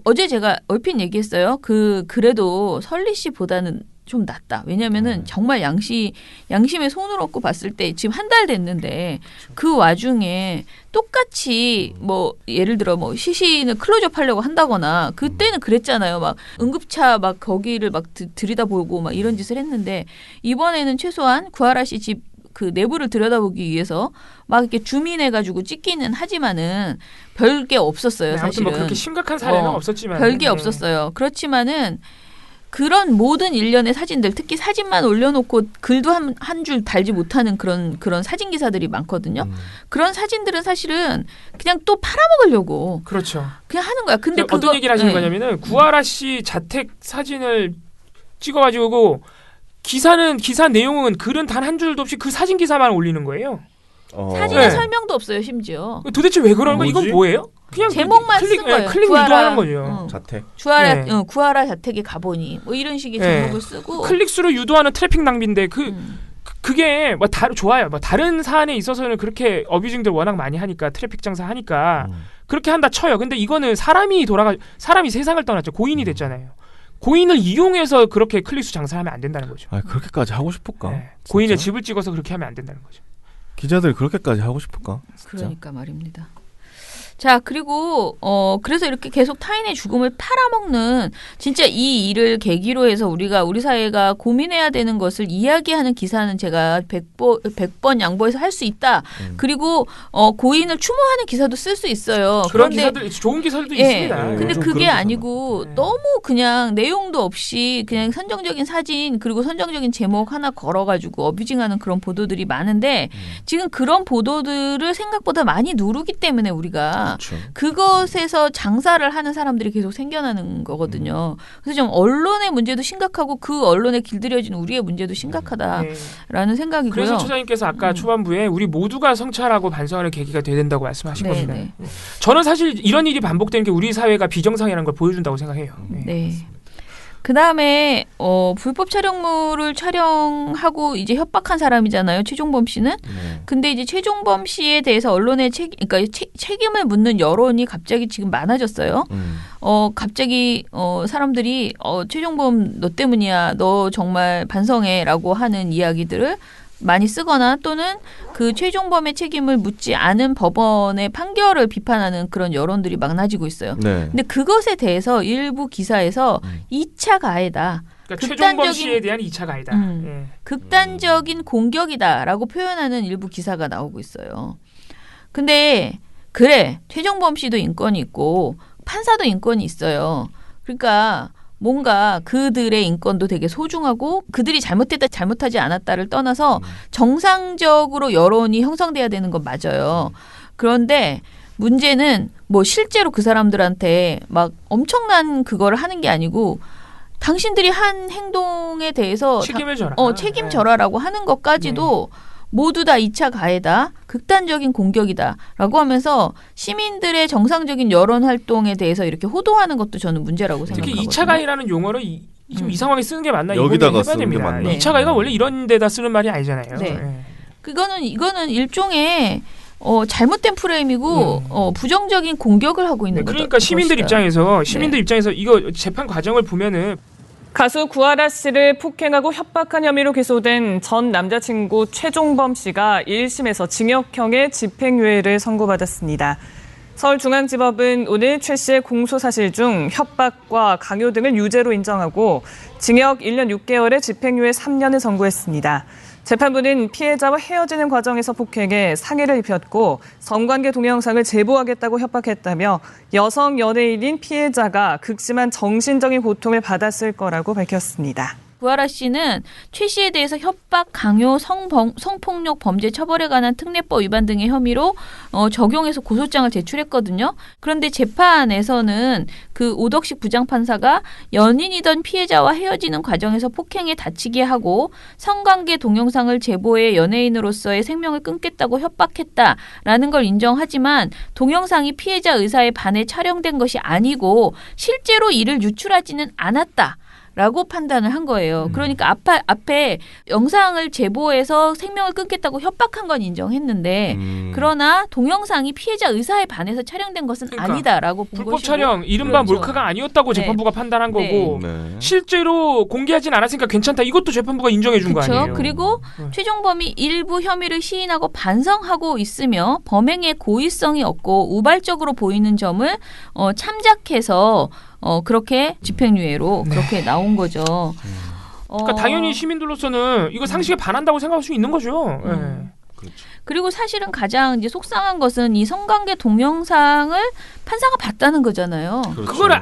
어제 제가 얼핏 얘기했어요. 그래도 설리 씨보다는 좀 낫다. 왜냐면은 정말 양심의 손을 얹고 봤을 때 지금 한 달 됐는데 그 와중에 똑같이 뭐 예를 들어 뭐 시신을 클로즈업 하려고 한다거나 그때는 그랬잖아요. 막 응급차 막 거기를 막 들여다보고 막 이런 짓을 했는데 이번에는 최소한 구하라 씨 집 그 내부를 들여다보기 위해서 막 이렇게 줌인해가지고 찍기는 하지만은 별게 없었어요. 네, 아무튼 사실은. 뭐 그렇게 심각한 사례는 없었지만 별게 없었어요. 그렇지만은 그런 모든 일련의 사진들, 특히 사진만 올려놓고 글도 한 줄 달지 못하는 그런 사진 기사들이 많거든요. 그런 사진들은 사실은 그냥 또 팔아먹으려고. 그렇죠. 그냥 하는 거야. 근데 어떤 얘기를 하시는 거냐면은 구하라 씨 자택 사진을 찍어가지고 기사 내용은 글은 단 한 줄도 없이 그 사진 기사만 올리는 거예요. 사진에 설명도 없어요, 심지어. 도대체 왜 그러는 거야? 이건 뭐예요? 그냥 제목만 쓴 거예요. 클릭 유도하는 거죠. 자택. 구하라 자택에 가보니 뭐 이런 식의 제목을 쓰고 클릭수로 유도하는 트래픽 낭비인데 그게 뭐 좋아요. 뭐 다른 사안에 있어서는 그렇게 어뷰징들 워낙 많이 하니까 트래픽 장사 하니까 그렇게 한다 쳐요. 근데 이거는 사람이 세상을 떠났죠. 고인이 됐잖아요. 고인을 이용해서 그렇게 클릭수 장사하면 안 된다는 거죠. 그렇게까지 하고 싶을까? 네. 고인의 집을 찍어서 그렇게 하면 안 된다는 거죠. 기자들이 그렇게까지 하고 싶을까? 진짜? 그러니까 말입니다. 자, 그리고 그래서 이렇게 계속 타인의 죽음을 팔아먹는 진짜 이 일을 계기로 해서 우리 사회가 고민해야 되는 것을 이야기하는 기사는 제가 100번 양보해서 할 수 있다. 그리고 고인을 추모하는 기사도 쓸 수 있어요. 그런 기사들 좋은 기사들도 있습니다. 근데 그게 아니고 너무 그냥 내용도 없이 그냥 선정적인 사진 그리고 선정적인 제목 하나 걸어가지고 어뷰징하는 그런 보도들이 많은데 지금 그런 보도들을 생각보다 많이 누르기 때문에 우리가 그렇죠. 그것에서 장사를 하는 사람들이 계속 생겨나는 거거든요. 그래서 좀 언론의 문제도 심각하고 그 언론에 길들여진 우리의 문제도 심각하다라는 생각이고요. 그래서 처장님께서 아까 초반부에 우리 모두가 성찰하고 반성하는 계기가 돼야 된다고 말씀하신 겁니다. 저는 사실 이런 일이 반복되는 게 우리 사회가 비정상이라는 걸 보여준다고 생각해요. 네. 그다음에 불법 촬영물을 촬영하고 이제 협박한 사람이잖아요. 최종범 씨는. 근데 이제 최종범 씨에 대해서 언론의 책임을 묻는 여론이 갑자기 지금 많아졌어요. 갑자기 사람들이 최종범 너 때문이야. 너 정말 반성해라고 하는 이야기들을 많이 쓰거나 또는 그 최종범의 책임을 묻지 않은 법원의 판결을 비판하는 그런 여론들이 많아지고 있어요. 네. 근데 그것에 대해서 일부 기사에서 2차 가해다. 그러니까 최종범 씨에 대한 2차 가해다. 예. 극단적인 공격이다라고 표현하는 일부 기사가 나오고 있어요. 근데 그래 최종범 씨도 인권이 있고 판사도 인권이 있어요. 그러니까 뭔가 그들의 인권도 되게 소중하고 그들이 잘못했다 잘못하지 않았다를 떠나서 정상적으로 여론이 형성돼야 되는 건 맞아요. 그런데 문제는 뭐 실제로 그 사람들한테 막 엄청난 그거를 하는 게 아니고 당신들이 한 행동에 대해서 책임을 져라. 책임져라라고 하는 것까지도 모두 다 2차 가해다. 극단적인 공격이다라고 하면서 시민들의 정상적인 여론 활동에 대해서 이렇게 호도하는 것도 저는 문제라고 생각하거든요. 특히 2차 가해라는 용어를 지금 이 상황에 쓰는 게 맞나? 여기다가 해봐야 쓰는 게 됩니다. 맞나? 2차 가해가 원래 이런 데다 쓰는 말이 아니잖아요. 네. 예. 이거는 일종의 잘못된 프레임이고 부정적인 공격을 하고 있는 거죠. 그러니까 시민들 입장에서 이거 재판 과정을 보면은 가수 구하라 씨를 폭행하고 협박한 혐의로 기소된 전 남자친구 최종범 씨가 1심에서 징역형의 집행유예를 선고받았습니다. 서울중앙지법은 오늘 최 씨의 공소사실 중 협박과 강요 등을 유죄로 인정하고 징역 1년 6개월에 집행유예 3년을 선고했습니다. 재판부는 피해자와 헤어지는 과정에서 폭행해 상해를 입혔고 성관계 동영상을 제보하겠다고 협박했다며 여성 연예인인 피해자가 극심한 정신적인 고통을 받았을 거라고 밝혔습니다. 구하라 씨는 최 씨에 대해서 협박, 강요, 성폭력 범죄 처벌에 관한 특례법 위반 등의 혐의로 적용해서 고소장을 제출했거든요. 그런데 재판에서는 그 오덕식 부장판사가 연인이던 피해자와 헤어지는 과정에서 폭행에 다치게 하고 성관계 동영상을 제보해 연예인으로서의 생명을 끊겠다고 협박했다라는 걸 인정하지만 동영상이 피해자 의사에 반해 촬영된 것이 아니고 실제로 이를 유출하지는 않았다. 라고 판단을 한 거예요. 그러니까 앞에 영상을 제보해서 생명을 끊겠다고 협박한 건 인정했는데 그러나 동영상이 피해자 의사에 반해서 촬영된 것은 아니다라고 본 불법 것이고 촬영, 이른바 그렇죠. 몰카가 아니었다고 재판부가 판단한 거고 네. 실제로 공개하진 않았으니까 괜찮다. 이것도 재판부가 인정해 준 거 그렇죠. 아니에요. 그리고 최종범이 일부 혐의를 시인하고 반성하고 있으며 범행의 고의성이 없고 우발적으로 보이는 점을 참작해서 그렇게 집행유예로 그렇게 나온 거죠. 그러니까 당연히 시민들로서는 이거 상식에 반한다고 생각할 수 있는 거죠. 그렇죠. 그리고 사실은 가장 이제 속상한 것은 이 성관계 동영상을 판사가 봤다는 거잖아요. 그렇죠. 그걸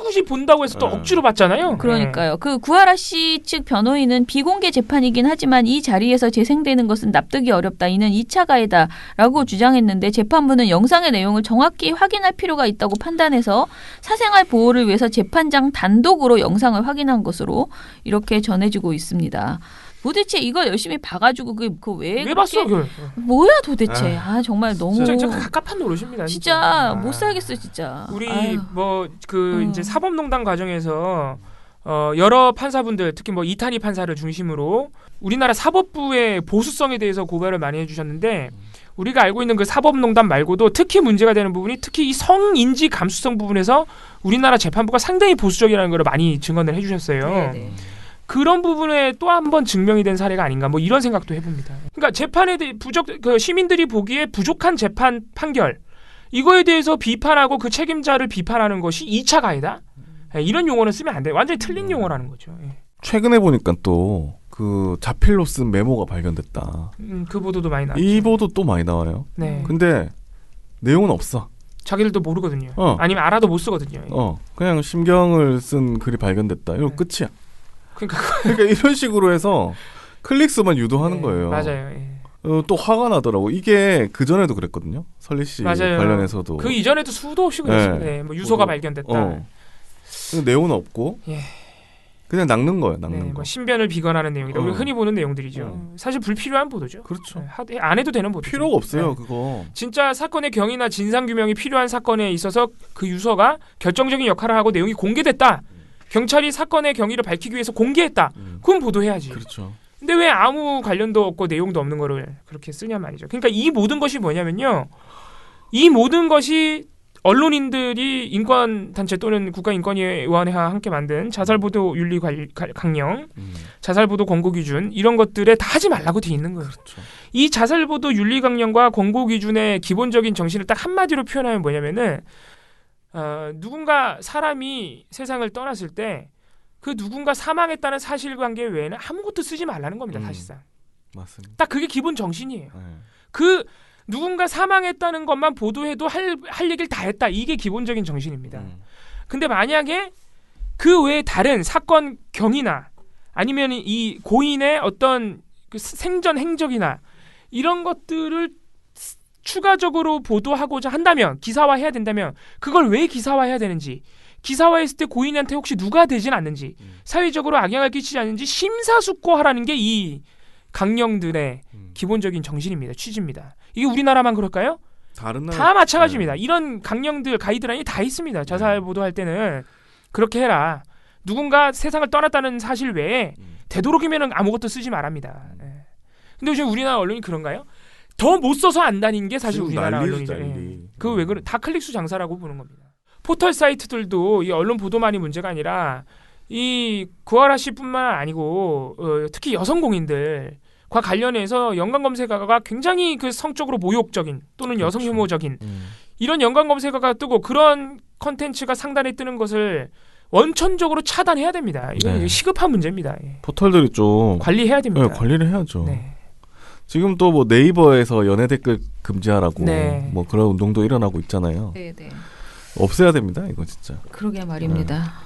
굳이 본다고 해서 또 억지로 봤잖아요. 그러니까요. 그 구하라 씨 측 변호인은 비공개 재판이긴 하지만 이 자리에서 재생되는 것은 납득이 어렵다. 이는 2차 가해다라고 주장했는데 재판부는 영상의 내용을 정확히 확인할 필요가 있다고 판단해서 사생활 보호를 위해서 재판장 단독으로 영상을 확인한 것으로 이렇게 전해지고 있습니다. 도대체 이걸 열심히 봐가지고 왜 봤어? 그걸? 뭐야 도대체? 정말 너무 진짜 갑갑한 노릇입니다. 진짜 못 살겠어 진짜. 우리 이제 사법농단 과정에서 여러 판사분들 특히 이탄희 판사를 중심으로 우리나라 사법부의 보수성에 대해서 고발을 많이 해주셨는데 우리가 알고 있는 그 사법농단 말고도 특히 문제가 되는 부분이 특히 이 성인지 감수성 부분에서 우리나라 재판부가 상당히 보수적이라는 걸 많이 증언을 해주셨어요. 네네. 그런 부분에 또 한 번 증명이 된 사례가 아닌가 이런 생각도 해봅니다. 그러니까 재판에 대해 시민들이 보기에 부족한 재판 판결 이거에 대해서 비판하고 그 책임자를 비판하는 것이 2차 가해다. 이런 용어는 쓰면 안 돼요. 완전히 틀린 용어라는 거죠. 최근에 보니까 또 그 자필로 쓴 메모가 발견됐다. 그 보도도 많이 나왔죠. 이 보도 또 많이 나와요. 네. 근데 내용은 없어. 자기들도 모르거든요. 아니면 알아도 못 쓰거든요. 그냥 심경을 쓴 글이 발견됐다. 이거 끝이야. 그러니까 이런 식으로 해서 클릭수만 유도하는 거예요. 맞아요. 또 화가 나더라고. 이게 그 전에도 그랬거든요. 설리 씨 관련해서도. 그 이전에도 수도 없이 그랬어요. 유서가 발견됐다. 내용은 없고 그냥 낚는 거예요. 낚는 거. 신변을 비관하는 내용이다. 우리가 흔히 보는 내용들이죠. 사실 불필요한 보도죠. 그렇죠. 안 해도 되는 보도죠. 필요가 없어요. 그거. 진짜 사건의 경위나 진상규명이 필요한 사건에 있어서 그 유서가 결정적인 역할을 하고 내용이 공개됐다. 경찰이 사건의 경위를 밝히기 위해서 공개했다. 그건 보도해야지. 그렇죠. 근데 왜 아무 관련도 없고 내용도 없는 거를 그렇게 쓰냐 말이죠. 그러니까 이 모든 것이 뭐냐면요. 이 모든 것이 언론인들이 인권단체 또는 국가인권위원회와 함께 만든 자살보도 윤리 강령, 자살보도 권고 기준 이런 것들에 다 하지 말라고 돼 있는 거예요. 그렇죠. 이 자살보도 윤리 강령과 권고 기준의 기본적인 정신을 딱 한마디로 표현하면 뭐냐면은 누군가 사람이 세상을 떠났을 때 그 누군가 사망했다는 사실관계 외에는 아무것도 쓰지 말라는 겁니다. 사실상. 맞습니다. 딱 그게 기본 정신이에요. 네. 그 누군가 사망했다는 것만 보도해도 할 얘기를 다 했다. 이게 기본적인 정신입니다. 근데 만약에 그 외에 다른 사건 경위나 아니면 이 고인의 어떤 그 생전 행적이나 이런 것들을 추가적으로 보도하고자 한다면 기사화해야 된다면 그걸 왜 기사화해야 되는지 기사화했을 때 고인한테 혹시 누가 되진 않는지 사회적으로 악영향을 끼치지 않는지 심사숙고하라는 게 이 강령들의 기본적인 정신입니다. 취지입니다. 이게 우리나라만 그럴까요? 다른 나라 다 마찬가지입니다. 이런 강령들 가이드라인이 다 있습니다. 자살 보도할 때는 그렇게 해라. 누군가 세상을 떠났다는 사실 외에 되도록이면 아무것도 쓰지 말랍니다. 근데 요즘 우리나라 언론이 그런가요? 더 못 써서 안 다닌 게 사실 우리나라 언론이죠. 그거 왜 그래? 다 클릭수 장사라고 보는 겁니다. 포털 사이트들도 이 언론 보도만이 문제가 아니라 이 구하라 씨뿐만 아니고 특히 여성 공인들과 관련해서 연관 검색어가 굉장히 그 성적으로 모욕적인 또는 여성 혐오적인 이런 연관 검색어가 뜨고 그런 컨텐츠가 상단에 뜨는 것을 원천적으로 차단해야 됩니다. 이건 시급한 문제입니다. 포털들이 좀 관리해야 됩니다. 관리를 해야죠. 지금 또 뭐 네이버에서 연애 댓글 금지하라고 뭐 그런 운동도 일어나고 있잖아요. 없애야 됩니다. 이거 진짜. 그러게 말입니다.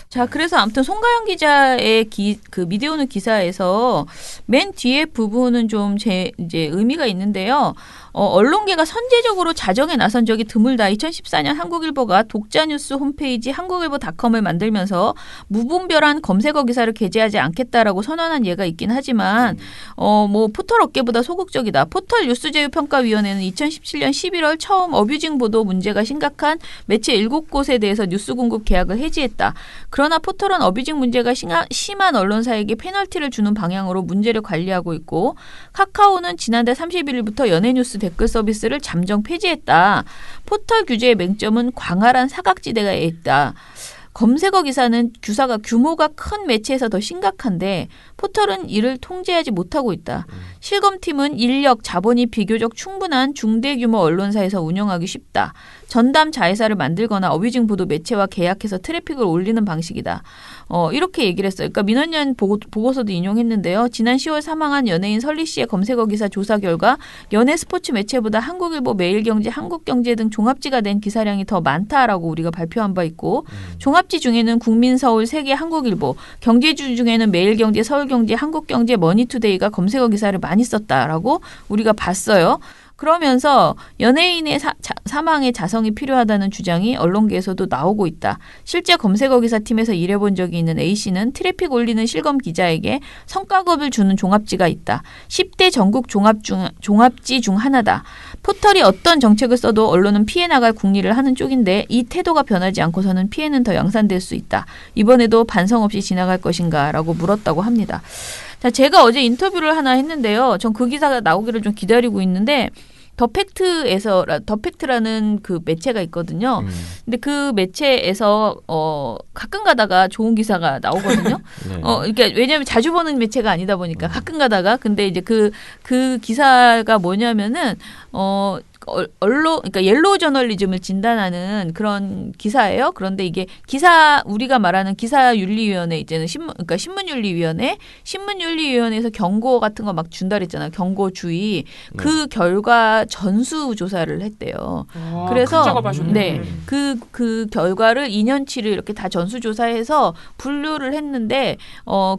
자, 그래서 아무튼 송가영 기자의 그 미디어오늘 기사에서 맨 뒤에 부분은 좀 이제 의미가 있는데요. 언론계가 선제적으로 자정에 나선 적이 드물다. 2014년 한국일보가 독자뉴스 홈페이지 한국일보닷컴을 만들면서 무분별한 검색어 기사를 게재하지 않겠다라고 선언한 예가 있긴 하지만 뭐 포털 업계보다 소극적이다. 포털 뉴스제휴평가위원회는 2017년 11월 처음 어뷰징 보도 문제가 심각한 매체 7곳에 대해서 뉴스 공급 계약을 해지했다. 그러나 포털은 어뷰징 문제가 심한 언론사에게 페널티를 주는 방향으로 문제를 관리하고 있고 카카오는 지난달 31일부터 연예뉴스 댓글 서비스를 잠정 폐지했다. 포털 규제의 맹점은 광활한 사각지대가 있다. 검색어 기사는 규모가 큰 매체에서 더 심각한데 포털은 이를 통제하지 못하고 있다. 실검팀은 인력, 자본이 비교적 충분한 중대규모 언론사에서 운영하기 쉽다. 전담 자회사를 만들거나 어뷰징 보도 매체와 계약해서 트래픽을 올리는 방식이다. 이렇게 얘기를 했어요. 그러니까 민원연 보고서도 인용했는데요. 지난 10월 사망한 연예인 설리 씨의 검색어 기사 조사 결과 연예 스포츠 매체보다 한국일보, 매일경제, 한국경제 등 종합지가 낸 기사량이 더 많다라고 우리가 발표한 바 있고 종합지 중에는 국민서울, 세계, 한국일보, 경제주 중에는 매일경제, 서울경제, 한국경제, 머니투데이가 검색어 기사를 많이 썼다라고 우리가 봤어요. 그러면서 연예인의 사망에 자성이 필요하다는 주장이 언론계에서도 나오고 있다. 실제 검색어 기사팀에서 일해본 적이 있는 A씨는 트래픽 올리는 실검 기자에게 성과급을 주는 종합지가 있다. 10대 전국 종합지 중 하나다. 포털이 어떤 정책을 써도 언론은 피해 나갈 궁리를 하는 쪽인데 이 태도가 변하지 않고서는 피해는 더 양산될 수 있다. 이번에도 반성 없이 지나갈 것인가 라고 물었다고 합니다. 자, 제가 어제 인터뷰를 하나 했는데요. 전 그 기사가 나오기를 좀 기다리고 있는데 더팩트라는 그 매체가 있거든요. 근데 그 매체에서 가끔 가다가 좋은 기사가 나오거든요. 그러니까 왜냐하면 자주 보는 매체가 아니다 보니까 가끔 가다가 근데 이제 그 기사가 뭐냐면은 그러니까 옐로우 저널리즘을 진단하는 그런 기사예요. 그런데 이게 우리가 말하는 기사윤리위원회 이제는 그러니까 신문윤리위원회에서 경고 같은 거 막 준다 그랬잖아요. 경고주의. 그 결과 전수 조사를 했대요. 그래서 그 결과를 2년치를 이렇게 다 전수 조사해서 분류를 했는데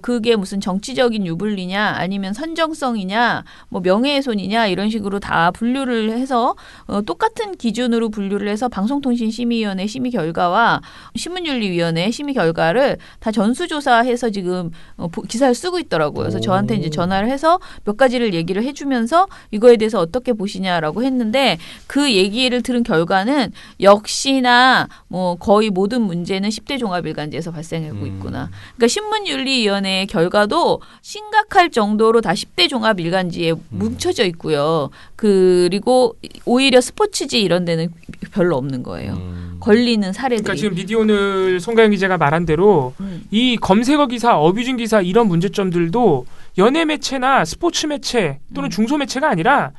그게 무슨 정치적인 유불리냐 아니면 선정성이냐 뭐 명예훼손이냐 이런 식으로 다 분류를 해서 똑같은 기준으로 분류를 해서 방송통신심의위원회 심의 결과와 신문윤리위원회 심의 결과를 다 전수조사해서 지금 기사를 쓰고 있더라고요. 그래서 저한테 이제 전화를 해서 몇 가지를 얘기를 해주면서 이거에 대해서 어떻게 보시냐라고 했는데 그 얘기를 들은 결과는 역시나 뭐 거의 모든 문제는 10대 종합일간지에서 발생하고 있구나. 그러니까 신문윤리위원회의 결과도 심각할 정도로 다 10대 종합일간지에 뭉쳐져 있고요. 그리고 오히려 스포츠지 이런 데는 별로 없는 거예요. 걸리는 사례들이. 그러니까 지금 미디어오늘 송가영 기자가 말한 대로 이 검색어 기사, 어뷰징 기사 이런 문제점들도 연예 매체나 스포츠 매체 또는 중소 매체가 아니라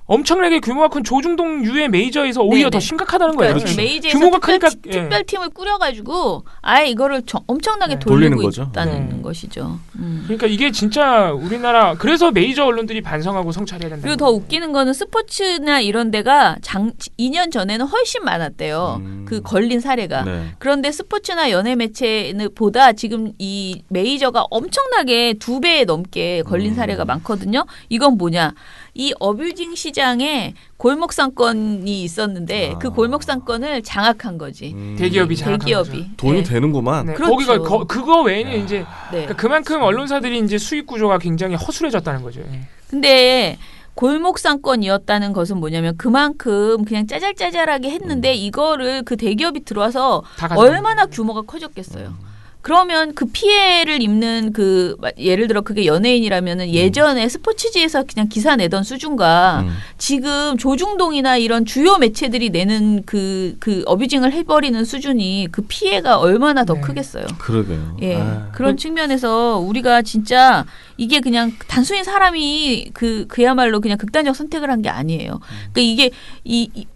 엄청나게 규모가 큰 조중동 유해 메이저에서 오히려 더 심각하다는 거예요. 그러니까 메이저에서 규모가 크니까 특별팀을 꾸려가지고 아예 이거를 엄청나게 돌리고 있다는 것이죠. 그러니까 이게 진짜 우리나라 그래서 메이저 언론들이 반성하고 성찰해야 된다. 그리고 더 웃기는 거는 스포츠나 이런 데가 2년 전에는 훨씬 많았대요. 그 걸린 사례가. 네. 그런데 스포츠나 연예 매체보다 지금 이 메이저가 엄청나게 2배 넘게 걸린 사례가 많거든요. 이건 뭐냐? 이 어뷰징 시장에 골목 상권이 있었는데 그 골목 상권을 장악한 거지. 대기업이 장악한 대기업이. 거죠. 돈이 되는구만. 네. 그렇죠. 거기가 그거 외에는 이제 네. 그러니까 그만큼 언론사들이 이제 수익 구조가 굉장히 허술해졌다는 거죠. 근데 골목 상권이었다는 것은 뭐냐면 그만큼 그냥 짜잘짜잘하게 했는데 이거를 그 대기업이 들어와서 얼마나 규모가 커졌겠어요. 그러면 그 피해를 입는 그 예를 들어 그게 연예인이라면은 예전에 스포츠지에서 그냥 기사 내던 수준과 지금 조중동이나 이런 주요 매체들이 내는 그 어뷰징을 해버리는 수준이 그 피해가 얼마나 더 크겠어요. 그러게요. 예, 그런 측면에서 우리가 진짜 이게 그냥 단순히 사람이 그야말로 그냥 극단적 선택을 한 게 아니에요. 그러니까 이게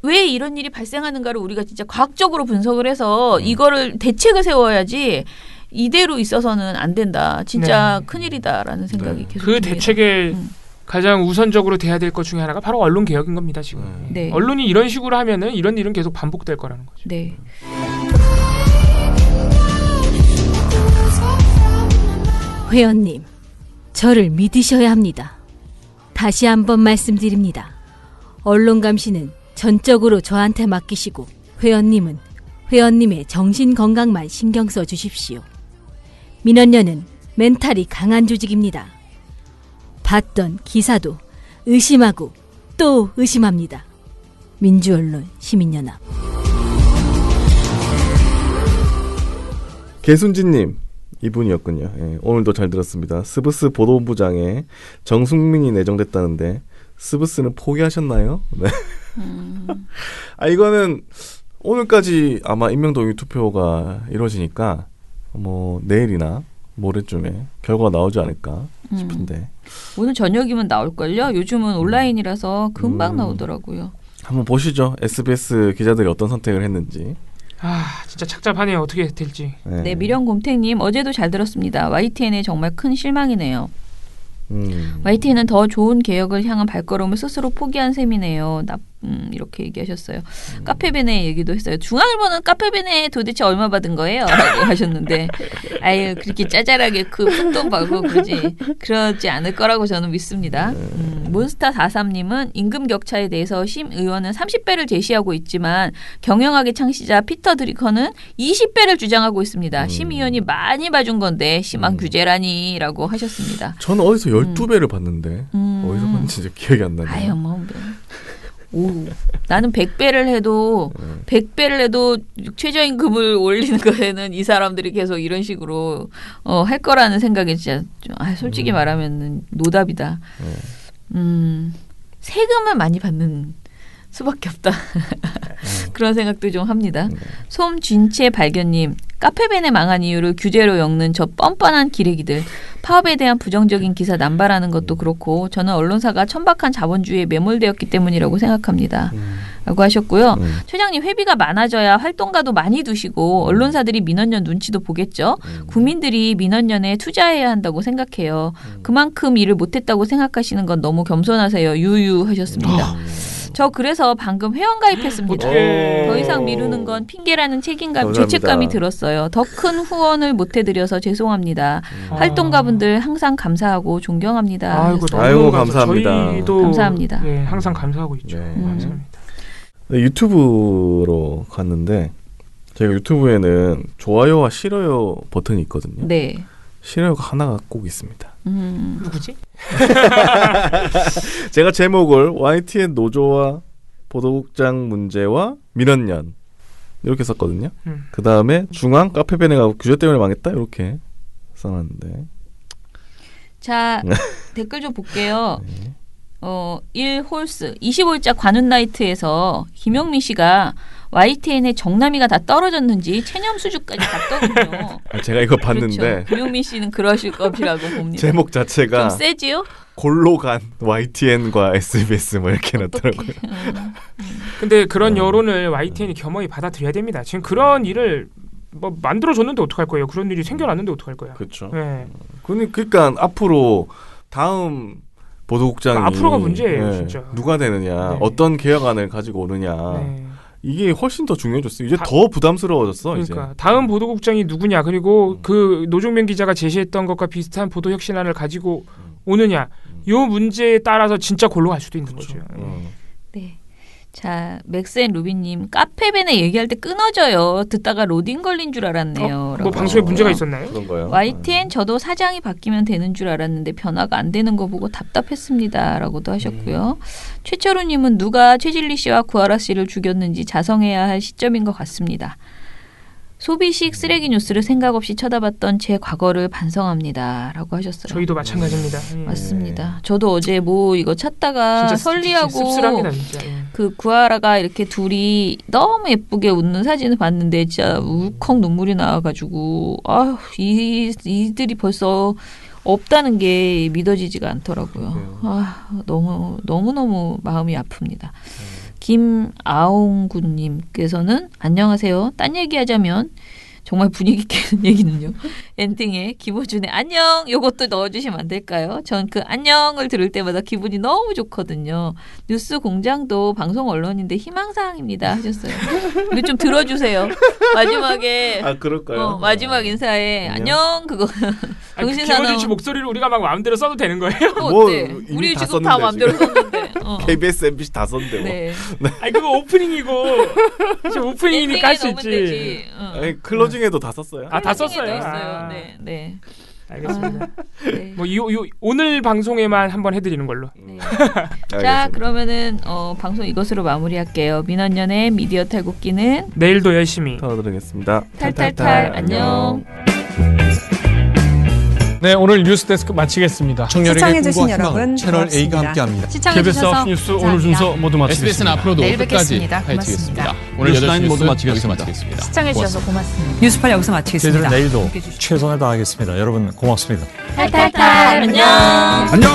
왜 이런 일이 발생하는가를 우리가 진짜 과학적으로 분석을 해서 이거를 대책을 세워야지. 이대로 있어서는 안 된다. 진짜 큰일이다라는 생각이 계속 그 듭니다. 대책에 가장 우선적으로 돼야 될 것 중에 하나가 바로 언론 개혁인 겁니다. 지금. 네. 언론이 이런 식으로 하면은 이런 일은 계속 반복될 거라는 거죠. 네. 회원님, 저를 믿으셔야 합니다. 다시 한번 말씀드립니다. 언론 감시는 전적으로 저한테 맡기시고 회원님은 회원님의 정신 건강만 신경 써 주십시오. 민원연은 멘탈이 강한 조직입니다. 봤던 기사도 의심하고 또 의심합니다. 민주언론 시민연합. 개순진님 이분이었군요. 예, 오늘도 잘 들었습니다. 스브스 보도본부장에 정승민이 내정됐다는데 스브스는 포기하셨나요? 네. 이거는 오늘까지 아마 임명동의 투표가 이루어지니까 뭐 내일이나 모레쯤에 결과가 나오지 않을까 싶은데 오늘 저녁이면 나올걸요? 요즘은 온라인이라서 금방 나오더라고요. 한번 보시죠. SBS 기자들이 어떤 선택을 했는지. 진짜 착잡하네요. 어떻게 될지. 네, 미련곰탱님 어제도 잘 들었습니다. YTN에 정말 큰 실망이네요. YTN은 더 좋은 개혁을 향한 발걸음을 스스로 포기한 셈이네요. 이렇게 얘기하셨어요. 카페베네 얘기도 했어요. 중앙일보는 카페베네 도대체 얼마 받은 거예요? 라고 하셨는데 아유 그렇게 짜잘하게 그 푼돈 받고 그러지 않을 거라고 저는 믿습니다. 몬스타 43님은 임금 격차에 대해서 심 의원은 30배를 제시하고 있지만 경영학의 창시자 피터 드리커는 20배를 주장하고 있습니다. 심 의원이 많이 봐준 건데 심한 규제라니 라고 하셨습니다. 저는 어디서 12배를 봤는데 어디서 봤는지 진짜 기억이 안 나네요. 아유 뭐 나는 100배를 해도 최저임금을 올리는 거에는 이 사람들이 계속 이런 식으로 할 거라는 생각이 진짜 솔직히 말하면 노답이다. 세금을 많이 받는 수밖에 없다. 그런 생각도 좀 합니다. 솜쥔채 발견님, 카페벤에 망한 이유를 규제로 엮는 저 뻔뻔한 기레기들. 파업에 대한 부정적인 기사 남발하는 것도 그렇고 저는 언론사가 천박한 자본주의에 매몰되었기 때문이라고 생각합니다. 라고 하셨고요. 최장님 회비가 많아져야 활동가도 많이 두시고 언론사들이 민원연 눈치도 보겠죠. 국민들이 민원연에 투자해야 한다고 생각해요. 그만큼 일을 못했다고 생각하시는 건 너무 겸손하세요. 유유 하셨습니다. 저 그래서 방금 회원 가입했습니다. 더 이상 미루는 건 핑계라는 책임감, 죄책감이 들었어요. 더 큰 후원을 못 해드려서 죄송합니다. 활동가분들 항상 감사하고 존경합니다. 아이고 감사합니다. 저희도 감사합니다. 네, 항상 감사하고 있죠. 감사합니다. 유튜브로 갔는데 제가 유튜브에는 좋아요와 싫어요 버튼이 있거든요. 네. 싫어요가 하나가 꼭 있습니다. 누구지? 제가 제목을 YTN 노조와 보도국장 문제와 민원연 이렇게 썼거든요. 그 다음에 중앙 카페벤에 가고 규제 때문에 망했다 이렇게 써놨는데. 자 댓글 좀 볼게요. 1홀스 25일자 관훈나이트에서 김영민 씨가 YTN의 정남이가 다 떨어졌는지 체념 수주까지 갔더군요. 제가 이거 봤는데 그렇죠. 김영민 씨는 그러실 것이라고 봅니다. 제목 자체가 좀 세지요? 골로 간 YTN과 SBS 뭐 이렇게 났더라고요. 근데 그런 여론을 YTN이 겸허히 받아들여야 됩니다. 지금 그런 일을 뭐 만들어줬는데 어떡할 거예요? 그런 일이 생겨났는데 어떡할 거야? 그렇죠. 네. 그러니까 앞으로 다음 보도국장이 앞으로가 문제예요, 진짜. 누가 되느냐, 네. 어떤 개혁안을 가지고 오느냐. 네. 이게 훨씬 더 중요해졌어요. 이제 더 부담스러워졌어. 그러니까 이제. 다음 보도국장이 누구냐, 그리고 그 노종면 기자가 제시했던 것과 비슷한 보도 혁신안을 가지고 오느냐, 요 문제에 따라서 진짜 골로 갈 수도 있는 거죠. 네. 자, 맥스앤 루비님 카페벤에 얘기할 때 끊어져요. 듣다가 로딩 걸린 줄 알았네요. 뭐 방송에 문제가 있었나요? 그런가요? YTN 저도 사장이 바뀌면 되는 줄 알았는데 변화가 안 되는 거 보고 답답했습니다라고도 하셨고요. 최철우님은 누가 최진리 씨와 구하라 씨를 죽였는지 자성해야 할 시점인 것 같습니다. 소비식 쓰레기 뉴스를 생각 없이 쳐다봤던 제 과거를 반성합니다라고 하셨어요. 저희도 마찬가지입니다. 맞습니다. 저도 어제 뭐 이거 찾다가 진짜 설리하고 씁쓸합니다, 진짜. 그 구하라가 이렇게 둘이 너무 예쁘게 웃는 사진을 봤는데 진짜 울컥 눈물이 나와가지고 아휴 이들이 벌써 없다는 게 믿어지지가 않더라고요. 아 너무 마음이 아픕니다. 김아옹군님께서는 안녕하세요. 딴 얘기하자면 정말 분위기 깨는 얘기는요. 엔딩에 김호준의 안녕 요것도 넣어주시면 안 될까요? 전 그 안녕을 들을 때마다 기분이 너무 좋거든요. 뉴스 공장도 방송 언론인데 희망사항입니다 하셨어요. 이거 좀 들어주세요. 마지막에 그럴까요? 마지막 인사에 안녕 그거 김호준 씨 목소리를 우리가 막 마음대로 써도 되는 거예요? 어때? 우리 지금 다 마음대로 썼는데 KBS, MBC 다 썼는데 네. 아니 그거 오프닝이고 지금 오프닝이니까 할 수 있지. 아니, 클로징에도 다 썼어요. 다 썼어요. 있어요. 네. 알겠습니다. 네. 뭐 오늘 방송에만 한번 해드리는 걸로. 네. 자 그러면은 방송 이것으로 마무리할게요. 민원연의 미디어 탈곡기는 내일도 열심히 터드리겠습니다. 탈탈탈 안녕. 네, 오늘 뉴스데스크 마치겠습니다. 청년에게 꿈과 희망을 채널 A가 함께합니다. KBS 뉴스 오늘 순서 모두 마치겠습니다. SBS는 앞으로도 내일 끝까지 뵙겠습니다. 파헤치겠습니다. 오늘 8시 모두 뉴스 여기서 마치겠습니다. 마치겠습니다. 시청해주셔서 고맙습니다. 뉴스판 여기서 마치겠습니다. 저희들은 내일도 최선을 다하겠습니다. 여러분 고맙습니다. 탈탈탈 안녕. 안녕.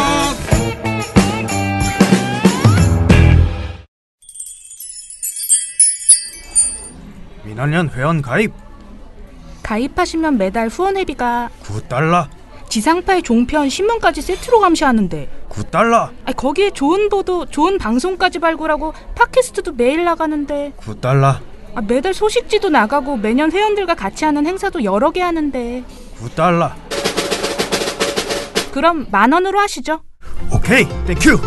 민원연 회원 가입. 가입하시면 매달 후원회비가 $9. 지상파의 종편 신문까지 세트로 감시하는데 $9. 거기에 좋은 보도, 좋은 방송까지 발굴하고 팟캐스트도 매일 나가는데 $9. 매달 소식지도 나가고 매년 회원들과 같이 하는 행사도 여러 개 하는데 $9. 그럼 10,000원으로 하시죠. 오케이, 땡큐.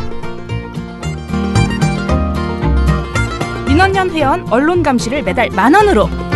민원연 회원 언론 감시를 매달 10,000원으로